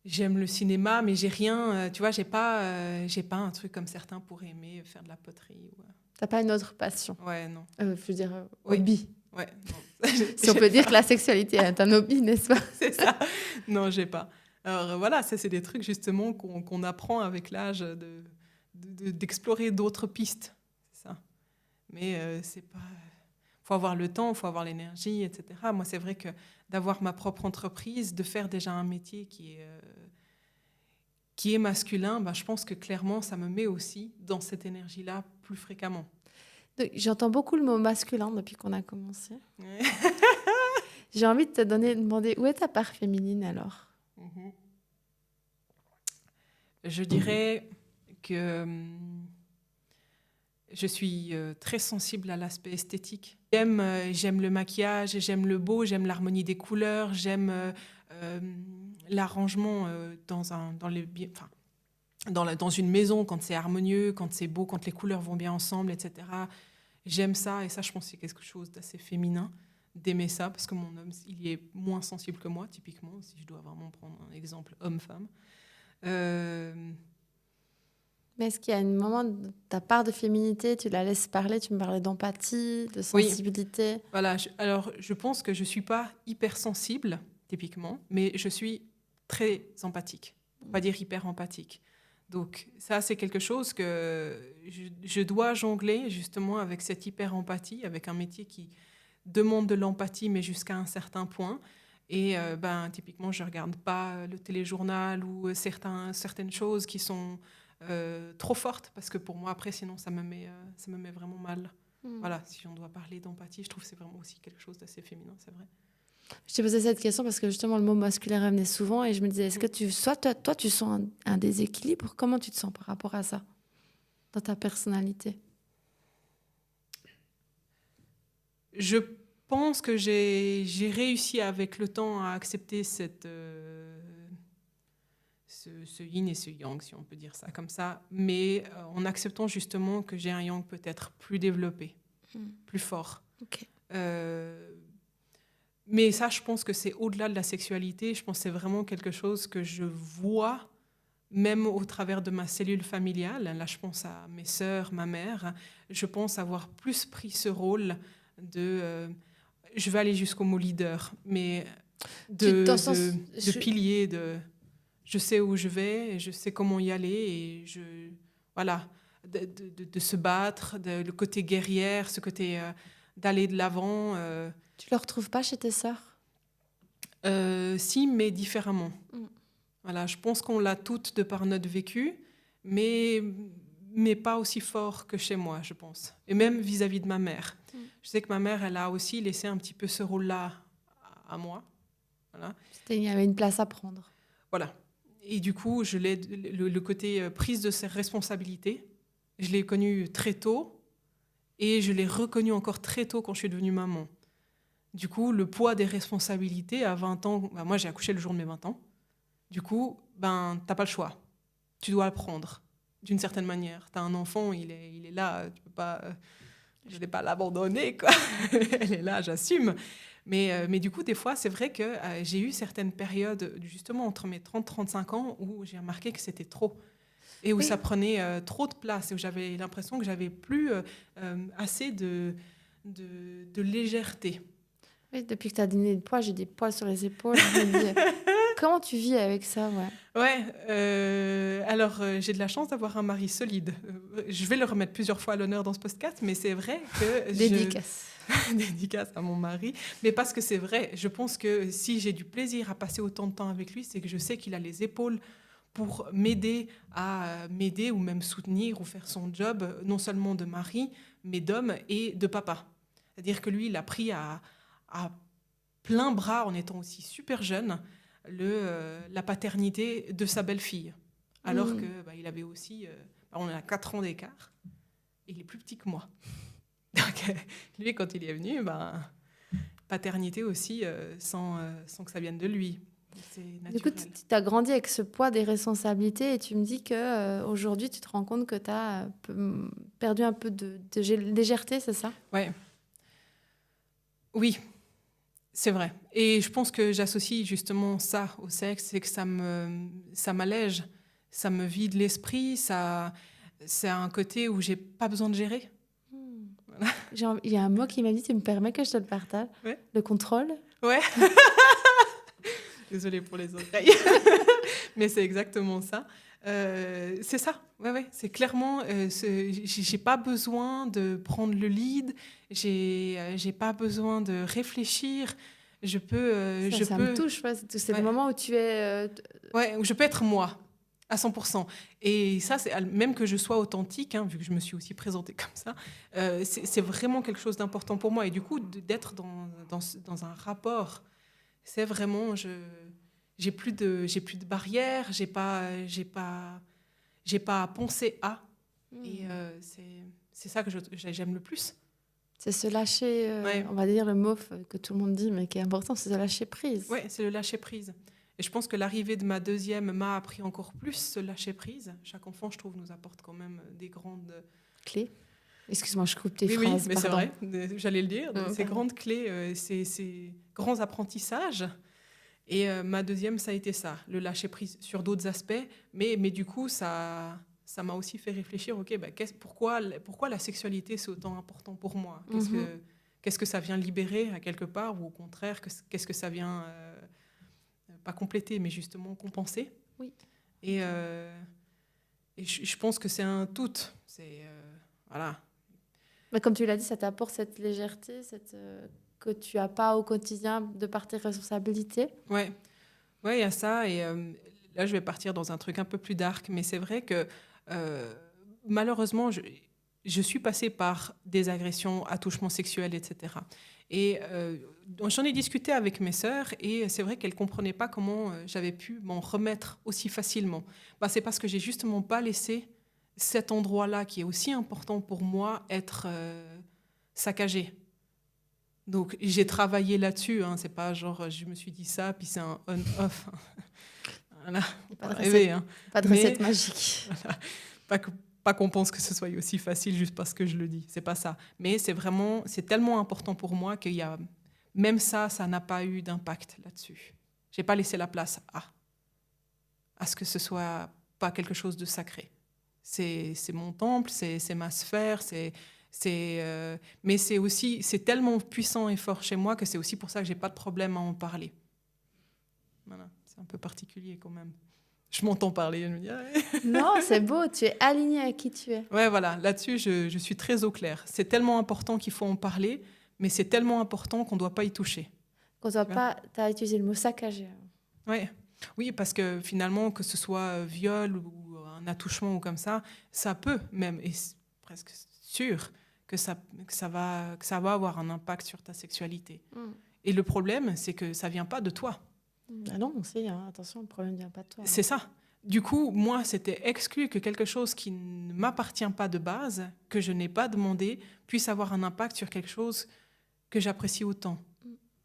j'aime le cinéma, mais j'ai rien, tu vois, j'ai pas un truc comme certains pourraient aimer faire de la poterie. T'as pas une autre passion? Ouais, non. Je veux dire, Oui. hobby. Ouais, non. Si on peut dire que la sexualité est un hobby, n'est-ce pas? C'est ça. Non, j'ai pas. Alors voilà, ça c'est des trucs justement qu'on apprend avec l'âge d'explorer d'autres pistes. C'est ça. Mais c'est pas. Faut avoir le temps, faut avoir l'énergie, etc. Moi, c'est vrai que d'avoir ma propre entreprise, de faire déjà un métier qui est masculin, bah, je pense que clairement, ça me met aussi dans cette énergie-là plus fréquemment. Donc, j'entends beaucoup le mot masculin depuis qu'on a commencé. Ouais. J'ai envie de te demander où est ta part féminine alors? Je dirais que je suis très sensible à l'aspect esthétique. J'aime le maquillage, j'aime le beau, j'aime l'harmonie des couleurs, j'aime l'arrangement dans une maison, quand c'est harmonieux, quand c'est beau, quand les couleurs vont bien ensemble, etc. J'aime ça, et ça, je pense que c'est quelque chose d'assez féminin, d'aimer ça, parce que mon homme, il y est moins sensible que moi, typiquement, si je dois vraiment prendre un exemple homme-femme. Mais est-ce qu'il y a un moment de ta part de féminité, tu la laisses parler, tu me parlais d'empathie, de sensibilité? Oui. Voilà, alors je pense que je ne suis pas hypersensible, typiquement, mais je suis très empathique, pour pas dire hyper empathique. Donc ça, c'est quelque chose que je dois jongler justement avec cette hyper-empathie, avec un métier qui demande de l'empathie, mais jusqu'à un certain point. Et typiquement, je ne regarde pas le téléjournal ou certaines choses qui sont trop fortes, parce que pour moi, après, sinon, ça me met vraiment mal. Voilà, si on doit parler d'empathie, je trouve que c'est vraiment aussi quelque chose d'assez féminin, c'est vrai. Je t'ai posé cette question parce que justement le mot masculin revenait souvent et je me disais, est-ce que tu sens un déséquilibre? Comment tu te sens par rapport à ça dans ta personnalité? Je pense que j'ai réussi avec le temps à accepter ce yin et ce yang, si on peut dire ça comme ça, mais en acceptant justement que j'ai un yang peut-être plus développé, plus fort. Okay. Mais ça, je pense que c'est au-delà de la sexualité. Je pense que c'est vraiment quelque chose que je vois, même au travers de ma cellule familiale. Là, je pense à mes sœurs, ma mère. Je pense avoir plus pris ce rôle de... je vais aller jusqu'au mot leader, mais de pilier, je sais où je vais, et je sais comment y aller, et voilà, de se battre, le côté guerrière, ce côté d'aller de l'avant... Tu ne le retrouves pas chez tes sœurs? Si, mais différemment. Voilà, je pense qu'on l'a toutes de par notre vécu, mais pas aussi fort que chez moi, je pense. Et même vis-à-vis de ma mère. Je sais que ma mère, elle a aussi laissé un petit peu ce rôle-là à moi. Voilà. Il y avait une place à prendre. Voilà. Et du coup, le côté prise de ses responsabilités, je l'ai connu très tôt, et je l'ai reconnu encore très tôt quand je suis devenue maman. Du coup, le poids des responsabilités à 20 ans... moi, j'ai accouché le jour de mes 20 ans. Du coup, t'as pas le choix. Tu dois le prendre, d'une certaine manière. T'as un enfant, il est là, tu peux pas... je vais pas l'abandonner, quoi. Elle est là, j'assume. Mais du coup, des fois, c'est vrai que j'ai eu certaines périodes, justement, entre mes 30-35 ans, où j'ai remarqué que c'était trop. Et où ça prenait trop de place, et où j'avais l'impression que j'avais plus assez de légèreté. Oui, depuis que tu as donné le poids, j'ai des poils sur les épaules. Je me dis, comment tu vis avec ça? Alors, j'ai de la chance d'avoir un mari solide. Je vais le remettre plusieurs fois à l'honneur dans ce podcast, mais c'est vrai que... Dédicace. Dédicace à mon mari. Mais parce que c'est vrai, je pense que si j'ai du plaisir à passer autant de temps avec lui, c'est que je sais qu'il a les épaules pour m'aider ou même soutenir ou faire son job, non seulement de mari, mais d'homme et de papa. C'est-à-dire que lui, il a pris à plein bras, en étant aussi super jeune, la paternité de sa belle-fille. Alors qu'il avait aussi... on a 4 ans d'écart, et il est plus petit que moi. Donc, lui, quand il est venu, paternité aussi, sans que ça vienne de lui. C'est naturel. Du coup, tu as grandi avec ce poids des responsabilités, et tu me dis qu'aujourd'hui, tu te rends compte que tu as perdu un peu de légèreté, c'est ça? Ouais. Oui. C'est vrai. Et je pense que j'associe justement ça au sexe, c'est que ça m'allège, ça me vide l'esprit, c'est un côté où j'ai pas besoin de gérer. Il y a un mot qui m'a dit, tu me permets que je te le partage? Ouais. Le contrôle. Ouais. Désolée pour les oreilles. Mais c'est exactement ça. C'est ça. Ouais. C'est clairement, j'ai pas besoin de prendre le lead. J'ai pas besoin de réfléchir. Ça me touche. C'est le moment où tu es. Où je peux être moi. À 100%. Et ça, c'est même que je sois authentique, vu que je me suis aussi présentée comme ça, c'est vraiment quelque chose d'important pour moi. Et du coup, d'être dans un rapport, c'est vraiment, j'ai plus de barrières, j'ai pas à penser à. Et c'est ça que j'aime le plus. C'est se lâcher, on va dire le mot que tout le monde dit, mais qui est important, c'est se lâcher prise. Oui, c'est le lâcher prise. Et je pense que l'arrivée de ma deuxième m'a appris encore plus ce lâcher prise. Chaque enfant, je trouve, nous apporte quand même des grandes clés. Excuse-moi, je coupe tes phrases. Oui, mais pardon. c'est vrai, j'allais le dire. Ces grandes clés, ces grands apprentissages. Et ma deuxième, ça a été ça, le lâcher prise sur d'autres aspects. Mais du coup, ça m'a aussi fait réfléchir, pourquoi la sexualité, c'est autant important pour moi? Qu'est-ce que ça vient libérer à quelque part? Ou au contraire, qu'est-ce que ça vient... pas compléter, mais justement compenser. Oui. Et je pense que c'est un tout. Voilà. Mais comme tu l'as dit, ça t'apporte cette légèreté, que tu n'as pas au quotidien de par tes responsabilités. Ouais, il y a ça. Et là, je vais partir dans un truc un peu plus dark, mais c'est vrai que malheureusement, je suis passée par des agressions, attouchements sexuels, etc. Et j'en ai discuté avec mes sœurs et c'est vrai qu'elles ne comprenaient pas comment j'avais pu m'en remettre aussi facilement. C'est parce que j'ai justement pas laissé cet endroit-là qui est aussi important pour moi être saccagé. Donc j'ai travaillé là-dessus. C'est pas genre je me suis dit ça puis c'est un on-off. Voilà. Pas de recette magique. Voilà. Pas qu'on pense que ce soit aussi facile juste parce que je le dis, c'est pas ça. Mais c'est tellement important pour moi qu'il y a même ça n'a pas eu d'impact là-dessus. J'ai pas laissé la place à ce que ce soit pas quelque chose de sacré. C'est mon temple, c'est ma sphère, mais c'est tellement puissant et fort chez moi que c'est aussi pour ça que j'ai pas de problème à en parler. Voilà, c'est un peu particulier quand même. Je m'entends parler, je me dis... Non, c'est beau, tu es aligné à qui tu es. Ouais, voilà, là-dessus, je suis très au clair. C'est tellement important qu'il faut en parler, mais c'est tellement important qu'on ne doit pas y toucher. Qu'on doit pas... Tu as utilisé le mot saccager. Ouais. Oui, parce que finalement, que ce soit viol ou un attouchement ou comme ça peut même, et c'est presque sûr, que ça va avoir un impact sur ta sexualité. Et le problème, c'est que ça ne vient pas de toi. Ah non, on sait, attention, le problème ne vient pas de toi. C'est ça. Du coup, moi, c'était exclu que quelque chose qui ne m'appartient pas de base, que je n'ai pas demandé, puisse avoir un impact sur quelque chose que j'apprécie autant.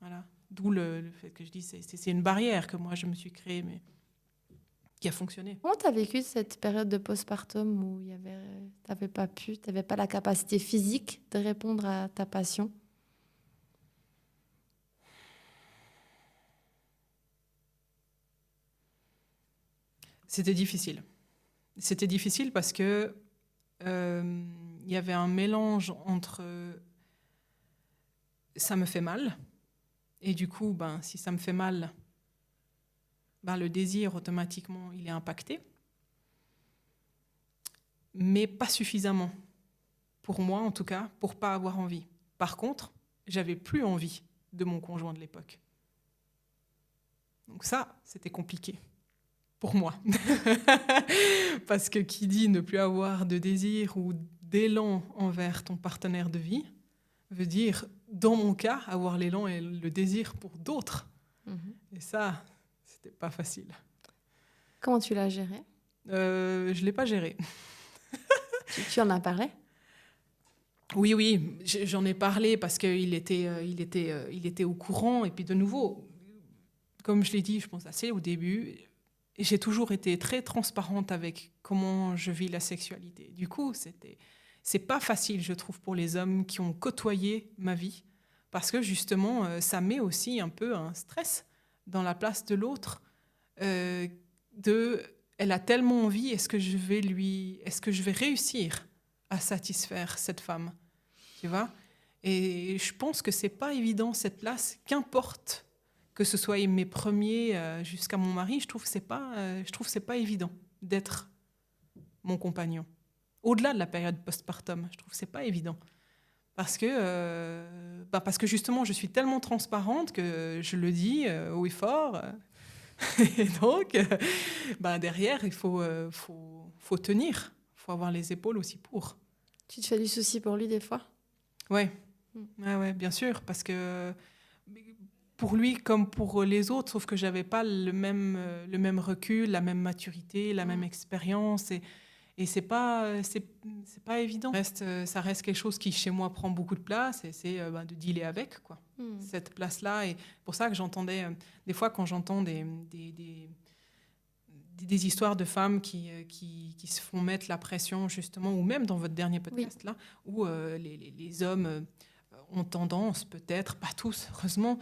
Voilà. D'où le fait que je dis c'est une barrière que moi, je me suis créée, mais qui a fonctionné. Comment tu as vécu cette période de postpartum où tu n'avais pas la capacité physique de répondre à ta passion? C'était difficile. C'était difficile parce que y avait un mélange entre ça me fait mal et du coup, si ça me fait mal, le désir automatiquement il est impacté, mais pas suffisamment pour moi en tout cas pour pas avoir envie. Par contre, j'avais plus envie de mon conjoint de l'époque. Donc ça, c'était compliqué. Pour moi. Parce que qui dit ne plus avoir de désir ou d'élan envers ton partenaire de vie veut dire, dans mon cas, avoir l'élan et le désir pour d'autres. Et ça, c'était pas facile. Comment tu l'as géré? Je l'ai pas géré. Tu en as parlé? Oui, j'en ai parlé parce qu'il était au courant. Et puis de nouveau, comme je l'ai dit, je pense assez au début... J'ai toujours été très transparente avec comment je vis la sexualité. Du coup, c'est pas facile, je trouve, pour les hommes qui ont côtoyé ma vie, Parce que justement, ça met aussi un peu un stress dans la place de l'autre. Elle a tellement envie, est-ce que je vais réussir à satisfaire cette femme, tu vois? Et je pense que c'est pas évident cette place, qu'importe que ce soit mes premiers jusqu'à mon mari, je trouve que c'est pas évident d'être mon compagnon. Au-delà de la période postpartum, je trouve que c'est pas évident. Parce que justement, je suis tellement transparente que je le dis haut et fort. Et donc, derrière, il faut tenir. Il faut avoir les épaules aussi pour. Tu te fais du souci pour lui des fois? Ouais. Ouais, bien sûr. Parce que pour lui, comme pour les autres, sauf que je n'avais pas le même recul, la même maturité, la même expérience. Et c'est pas évident. Ça reste quelque chose qui, chez moi, prend beaucoup de place et c'est de dealer avec, quoi, cette place-là. Et pour ça que j'entendais, des fois, quand j'entends des histoires de femmes qui se font mettre la pression, justement, ou même dans votre dernier podcast, là, où les hommes ont tendance, peut-être, pas tous, heureusement,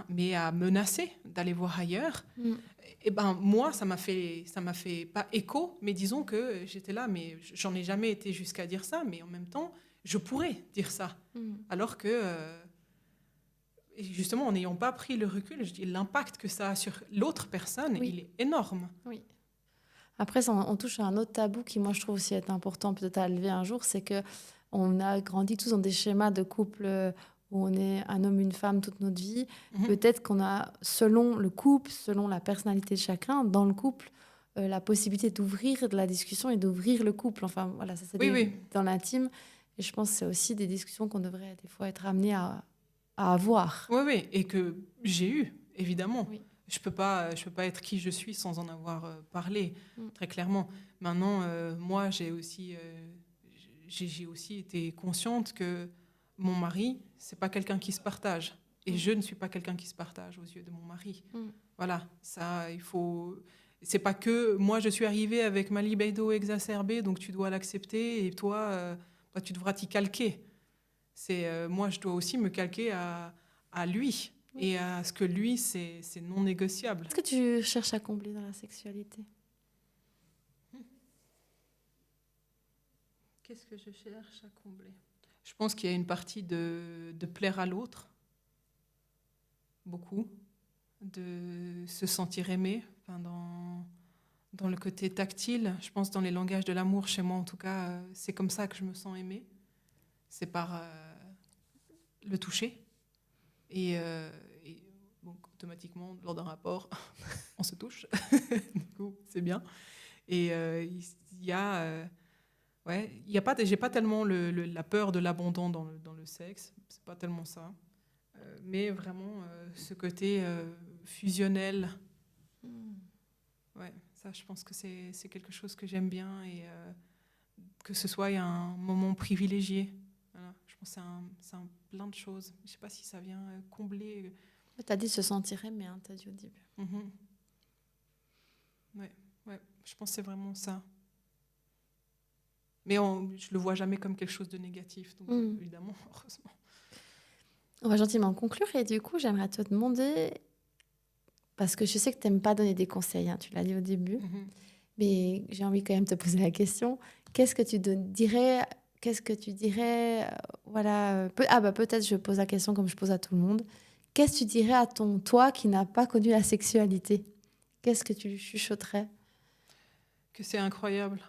mais à menacer d'aller voir ailleurs. Et moi, ça m'a fait pas écho, mais disons que j'étais là, mais j'en ai jamais été jusqu'à dire ça, mais en même temps, je pourrais dire ça. Alors que, justement, en n'ayant pas pris le recul, je dis l'impact que ça a sur l'autre personne, il est énorme. Oui. Après, on touche à un autre tabou qui, moi, je trouve aussi être important peut-être à lever un jour, c'est que on a grandi tous dans des schémas de couple où on est un homme, une femme toute notre vie. Peut-être qu'on a, selon le couple, selon la personnalité de chacun, dans le couple, la possibilité d'ouvrir de la discussion et d'ouvrir le couple. Enfin, voilà, ça c'est dans l'intime. Et je pense que c'est aussi des discussions qu'on devrait des fois être amené à avoir. Oui, et que j'ai eu, évidemment. Oui. Je peux pas être qui je suis sans en avoir parlé, très clairement. Maintenant, moi, j'ai aussi été consciente que mon mari, c'est pas quelqu'un qui se partage. Et je ne suis pas quelqu'un qui se partage aux yeux de mon mari. Voilà, ça, il faut... C'est pas que moi, je suis arrivée avec ma libido exacerbée, donc tu dois l'accepter, et toi, tu devras t'y calquer. Moi, je dois aussi me calquer à lui, et à ce que lui, c'est non négociable. Qu'est-ce que tu cherches à combler dans la sexualité? Qu'est-ce que je cherche à combler? Je pense qu'il y a une partie de plaire à l'autre, beaucoup, de se sentir aimé, dans le côté tactile. Je pense dans les langages de l'amour, chez moi en tout cas, c'est comme ça que je me sens aimée. C'est par le toucher. Et donc, automatiquement, lors d'un rapport, on se touche. Du coup, c'est bien. Et il y a... j'ai pas tellement la peur de l'abandon dans le sexe, c'est pas tellement ça, mais vraiment ce côté fusionnel. Ouais, ça, je pense que c'est quelque chose que j'aime bien et que ce soit un moment privilégié. Voilà, je pense que c'est un plein de choses. Je sais pas si ça vient combler. Tu as dit se sentir aimé, tu as dit au début. Ouais, je pense que c'est vraiment ça. Mais je le vois jamais comme quelque chose de négatif, donc évidemment, heureusement. On va gentiment conclure et du coup, j'aimerais te demander, parce que je sais que tu n'aimes pas donner des conseils, tu l'as dit au début, mais j'ai envie quand même de te poser la question. Qu'est-ce que tu dirais voilà, peut-être je pose la question comme je pose à tout le monde. Qu'est-ce que tu dirais à ton toi qui n'a pas connu la sexualité? Qu'est-ce que tu lui chuchoterais? Que c'est incroyable.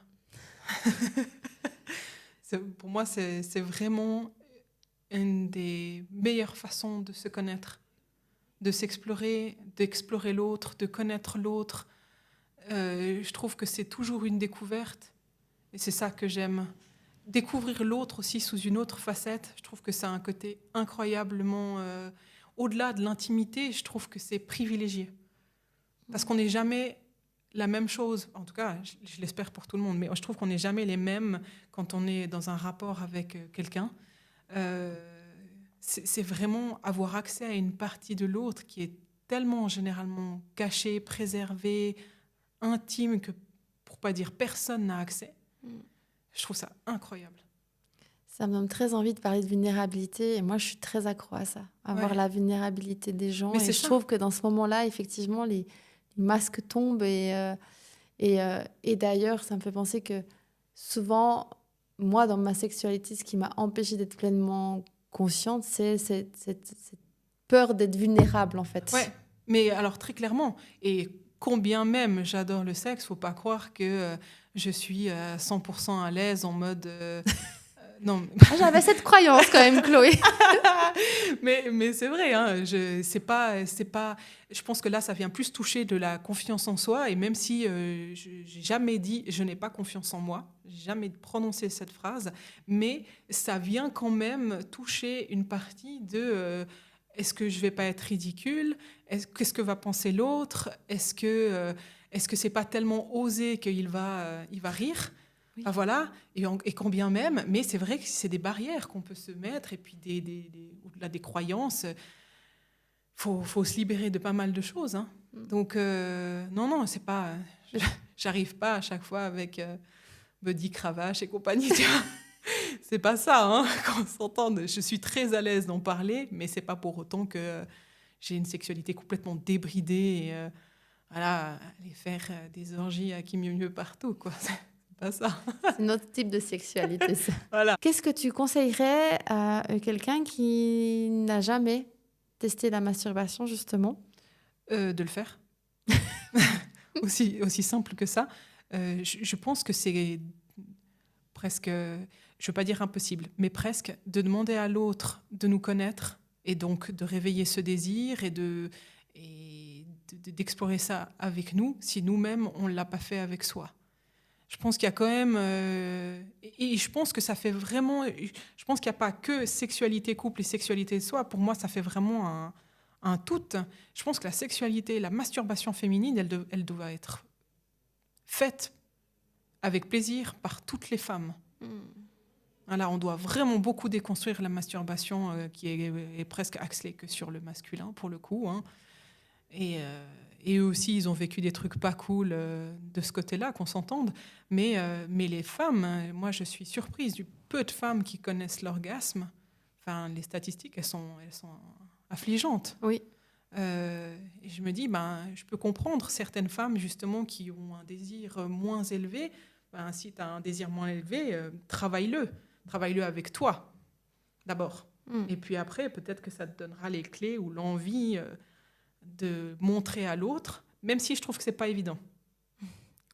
Pour moi, c'est vraiment une des meilleures façons de se connaître, de s'explorer, d'explorer l'autre, de connaître l'autre. Je trouve que c'est toujours une découverte et c'est ça que j'aime. Découvrir l'autre aussi sous une autre facette, je trouve que c'est un côté incroyablement... au-delà de l'intimité, je trouve que c'est privilégié. Parce qu'on n'est jamais... la même chose, en tout cas, je l'espère pour tout le monde, mais je trouve qu'on n'est jamais les mêmes quand on est dans un rapport avec quelqu'un. C'est vraiment avoir accès à une partie de l'autre qui est tellement généralement cachée, préservée, intime, que pour pas dire personne n'a accès. Je trouve ça incroyable. Ça me donne très envie de parler de vulnérabilité. Et moi, je suis très accro à ça, à voir la vulnérabilité des gens. Mais et je trouve que dans ce moment-là, effectivement, les masques tombent. Et d'ailleurs, ça me fait penser que souvent, moi, dans ma sexualité, ce qui m'a empêchée d'être pleinement consciente, c'est cette peur d'être vulnérable, en fait. Ouais, mais alors très clairement. Et combien même j'adore le sexe, faut pas croire que je suis 100% à l'aise en mode... non. J'avais cette croyance quand même, Chloé. mais c'est vrai, hein, c'est pas. Je pense que là, ça vient plus toucher de la confiance en soi. Et même si j'ai jamais dit je n'ai pas confiance en moi, j'ai jamais prononcé cette phrase, mais ça vient quand même toucher une partie de est-ce que je vais pas être ridicule? Qu'est-ce que va penser l'autre? Est-ce que c'est pas tellement osé qu'il va rire? Oui. Ah, voilà, et combien même, mais c'est vrai que c'est des barrières qu'on peut se mettre, et puis au-delà des croyances, faut se libérer de pas mal de choses. Hein. Donc, non, c'est pas... J'arrive pas à chaque fois avec body cravache et compagnie, tu vois. C'est pas ça, hein, qu'on s'entende. Je suis très à l'aise d'en parler, mais c'est pas pour autant que j'ai une sexualité complètement débridée, et voilà, aller faire des orgies à qui mieux partout, quoi. Pas ça. C'est notre type de sexualité, ça. Voilà. Qu'est-ce que tu conseillerais à quelqu'un qui n'a jamais testé la masturbation, justement? De le faire. aussi simple que ça. Je pense que c'est presque, je ne veux pas dire impossible, mais presque, de demander à l'autre de nous connaître, et donc de réveiller ce désir et d'explorer ça avec nous, si nous-mêmes, on ne l'a pas fait avec soi. Je pense qu'il y a quand même... et je pense que ça fait vraiment... Je pense qu'il n'y a pas que sexualité couple et sexualité de soi. Pour moi, ça fait vraiment un tout. Je pense que la sexualité, la masturbation féminine, elle doit être faite avec plaisir par toutes les femmes. Voilà, on doit vraiment beaucoup déconstruire la masturbation qui est presque axée que sur le masculin, pour le coup. Hein. Et eux aussi, ils ont vécu des trucs pas cool de ce côté-là, qu'on s'entende. Mais les femmes, moi, je suis surprise du peu de femmes qui connaissent l'orgasme. Enfin, les statistiques, elles sont affligeantes. Oui. Et je me dis, je peux comprendre certaines femmes, justement, qui ont un désir moins élevé. Si tu as un désir moins élevé, travaille-le. Travaille-le avec toi, d'abord. Et puis après, peut-être que ça te donnera les clés ou l'envie... de montrer à l'autre, même si je trouve que c'est pas évident.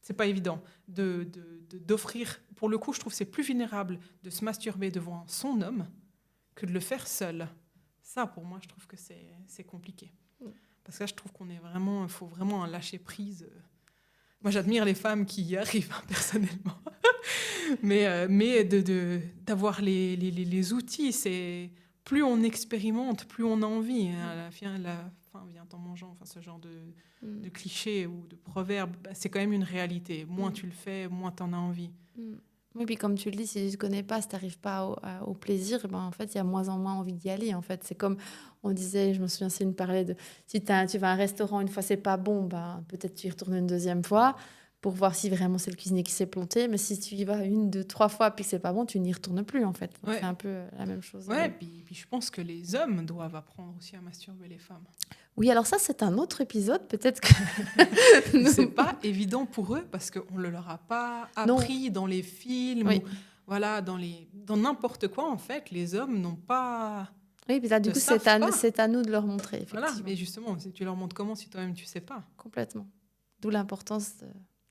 C'est pas évident d'offrir. Pour le coup, je trouve que c'est plus vulnérable de se masturber devant son homme que de le faire seul. Ça, pour moi, je trouve que c'est compliqué. Parce que là, je trouve il faut vraiment un lâcher prise. Moi, j'admire les femmes qui y arrivent, personnellement. mais d'avoir les outils, c'est plus on expérimente, plus on a envie. À la fin vient en mangeant. Enfin, ce genre de cliché ou de proverbe, c'est quand même une réalité. Moins tu le fais, moins tu en as envie. Oui, puis comme tu le dis, si tu ne connais pas, si tu n'arrives pas au plaisir, en fait, il y a moins en moins envie d'y aller. En fait, c'est comme on disait, je me souviens, Céline parlait de si tu vas à un restaurant une fois, c'est pas bon, peut-être tu y retournes une deuxième fois pour voir si vraiment c'est le cuisinier qui s'est planté. Mais si tu y vas 1, 2, 3 fois puis que c'est pas bon, tu n'y retournes plus, en fait. Ouais. C'est un peu la même chose. Ouais, puis je pense que les hommes doivent apprendre aussi à masturber les femmes. Oui, alors ça, c'est un autre épisode. Peut-être que... C'est pas évident pour eux parce qu'on ne leur a pas appris dans les films. Oui. Ou, voilà, dans n'importe quoi, en fait, les hommes n'ont pas... Oui, puis là, du coup, c'est à nous de leur montrer, effectivement. Voilà, mais justement, tu leur montres comment si toi-même, tu ne sais pas. Complètement. D'où l'importance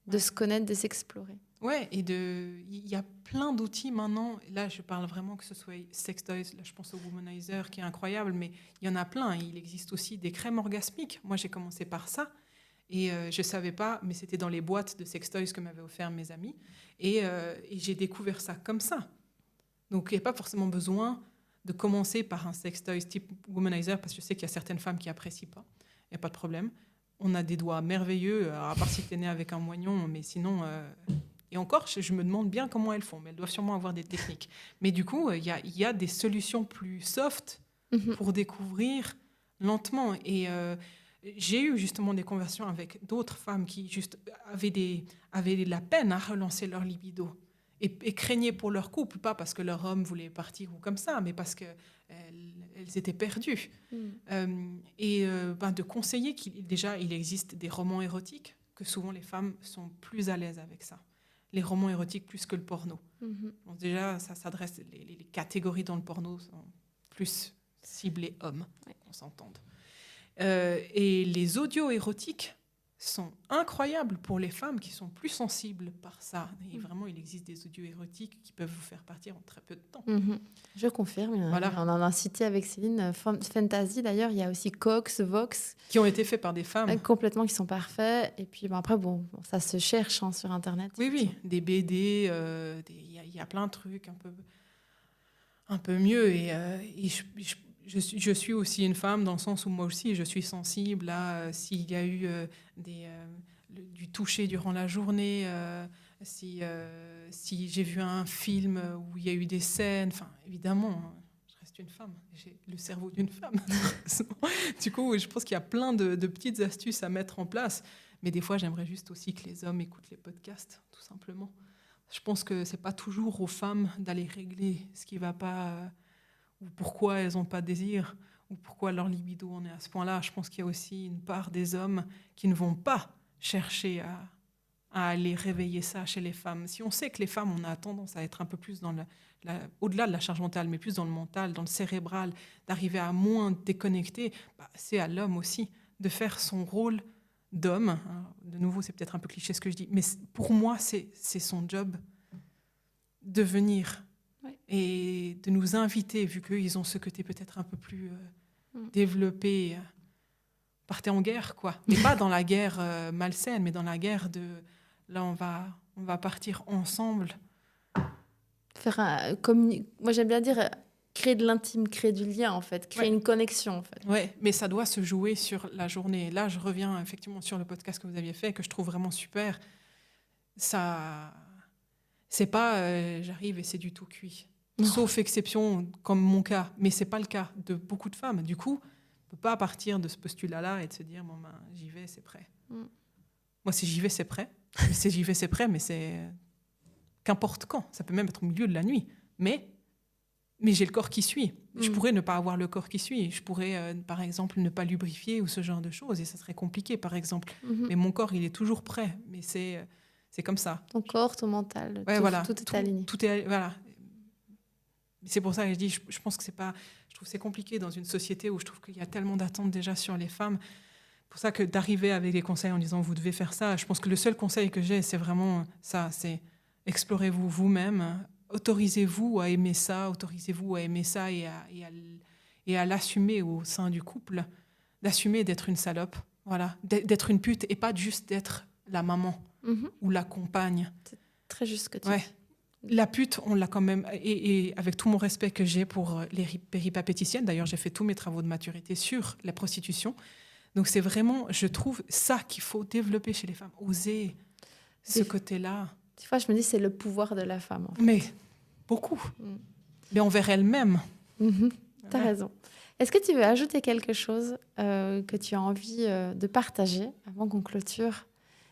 de se connaître, de s'explorer. Ouais, et il y a plein d'outils maintenant. Là, je parle vraiment que ce soit sex toys. Là, je pense au Womanizer qui est incroyable, mais il y en a plein. Il existe aussi des crèmes orgasmiques. Moi, j'ai commencé par ça. Et je ne savais pas, mais c'était dans les boîtes de sex toys que m'avaient offert mes amis. Et j'ai découvert ça comme ça. Donc, il n'y a pas forcément besoin de commencer par un sex toys type Womanizer, parce que je sais qu'il y a certaines femmes qui n'apprécient pas. Il n'y a pas de problème. On a des doigts merveilleux, à part si tu es né avec un moignon, mais sinon... Et encore, je me demande bien comment elles font, mais elles doivent sûrement avoir des techniques. Mais du coup, il y a des solutions plus soft pour découvrir lentement. Et j'ai eu justement des conversations avec d'autres femmes qui juste avaient de la peine à relancer leur libido. et craignaient pour leur couple, pas parce que leur homme voulait partir ou comme ça, mais parce qu'elles étaient perdues. De conseiller déjà, il existe des romans érotiques, que souvent les femmes sont plus à l'aise avec ça. Les romans érotiques plus que le porno. Donc déjà, ça s'adresse, les catégories dans le porno sont plus ciblées hommes, qu'on s'entende. Et les audios érotiques sont incroyables pour les femmes qui sont plus sensibles par ça. Et vraiment, il existe des audios érotiques qui peuvent vous faire partir en très peu de temps. Je confirme. Voilà. On en a cité avec Céline. Fantasy, d'ailleurs. Il y a aussi Cox, Vox. Qui ont été faits par des femmes. Complètement, qui sont parfaits. Et puis après, ça se cherche sur Internet. Oui. Des BD, il y a plein de trucs un peu mieux. Et je suis aussi une femme dans le sens où moi aussi, je suis sensible à s'il y a eu du toucher durant la journée, si j'ai vu un film où il y a eu des scènes. Enfin, évidemment, je reste une femme. J'ai le cerveau d'une femme. Du coup, je pense qu'il y a plein de petites astuces à mettre en place. Mais des fois, j'aimerais juste aussi que les hommes écoutent les podcasts, tout simplement. Je pense que c'est pas toujours aux femmes d'aller régler ce qui va pas... ou pourquoi elles n'ont pas de désir, ou pourquoi leur libido en est à ce point-là. Je pense qu'il y a aussi une part des hommes qui ne vont pas chercher à aller réveiller ça chez les femmes. Si on sait que les femmes, on a tendance à être un peu plus dans au-delà de la charge mentale, mais plus dans le mental, dans le cérébral, d'arriver à moins déconnecter, c'est à l'homme aussi de faire son rôle d'homme. De nouveau, c'est peut-être un peu cliché ce que je dis, mais pour moi, c'est son job de venir... et de nous inviter, vu qu'ils ont ce côté peut-être un peu plus développé, partez en guerre, quoi. Mais pas dans la guerre malsaine, mais dans la guerre de... Là, on va partir ensemble. Moi, j'aime bien dire créer de l'intime, créer du lien, en fait. Créer une connexion, en fait. Oui, mais ça doit se jouer sur la journée. Là, je reviens effectivement sur le podcast que vous aviez fait, que je trouve vraiment super. Ça... C'est pas j'arrive et c'est du tout cuit. Sauf exception, comme mon cas. Mais ce n'est pas le cas de beaucoup de femmes. Du coup, on ne peut pas partir de ce postulat-là et de se dire, j'y vais, c'est prêt. Moi, si j'y vais, c'est prêt. J'y vais, c'est prêt, mais c'est qu'importe quand. Ça peut même être au milieu de la nuit. Mais j'ai le corps qui suit. Je pourrais ne pas avoir le corps qui suit. Je pourrais, par exemple, ne pas lubrifier ou ce genre de choses. Et ça serait compliqué, par exemple. Mais mon corps, il est toujours prêt. Mais c'est comme ça. Ton corps, ton mental, tout est aligné. Tout est, voilà. C'est pour ça que je dis, je pense que c'est pas... Je trouve que c'est compliqué dans une société où je trouve qu'il y a tellement d'attentes déjà sur les femmes. C'est pour ça que d'arriver avec des conseils en disant « vous devez faire ça », je pense que le seul conseil que j'ai, c'est vraiment ça, c'est explorez-vous vous-même, autorisez-vous à aimer ça et à l'assumer au sein du couple, d'assumer d'être une salope, voilà, d'être une pute et pas juste d'être la maman ou la compagne. C'est très juste ce que tu dis. La pute, on l'a quand même, et avec tout mon respect que j'ai pour les péripapéticiennes, d'ailleurs j'ai fait tous mes travaux de maturité sur la prostitution, donc c'est vraiment, je trouve, ça qu'il faut développer chez les femmes, oser ce côté-là. Des fois, je me dis c'est le pouvoir de la femme. En fait. Mais beaucoup, mais envers elle-même. T'as raison. Est-ce que tu veux ajouter quelque chose que tu as envie de partager avant qu'on clôture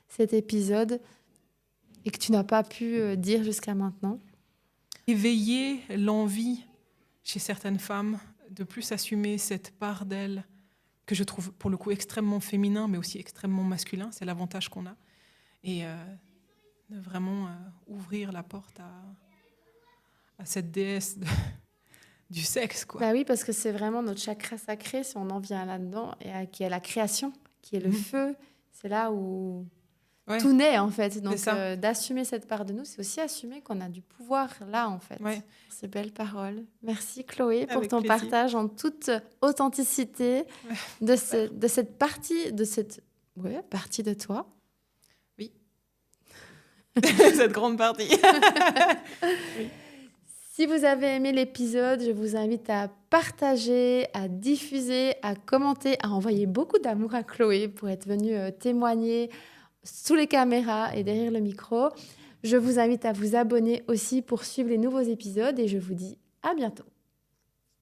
cet épisode et que tu n'as pas pu dire jusqu'à maintenant? Éveiller l'envie chez certaines femmes de plus assumer cette part d'elles que je trouve pour le coup extrêmement féminin mais aussi extrêmement masculin, c'est l'avantage qu'on a, et de vraiment ouvrir la porte à cette déesse du sexe, quoi. Bah oui, parce que c'est vraiment notre chakra sacré, si on en vient là-dedans, et qui est la création, qui est le feu, c'est là où tout naît, en fait. Donc, d'assumer cette part de nous, c'est aussi assumer qu'on a du pouvoir là, en fait. Ces belles paroles. Merci, Chloé, pour ton partage en toute authenticité de cette partie de toi. Oui. Cette grande partie. Si vous avez aimé l'épisode, je vous invite à partager, à diffuser, à commenter, à envoyer beaucoup d'amour à Chloé pour être venue témoigner sous les caméras et derrière le micro. Je vous invite à vous abonner aussi pour suivre les nouveaux épisodes et je vous dis à bientôt.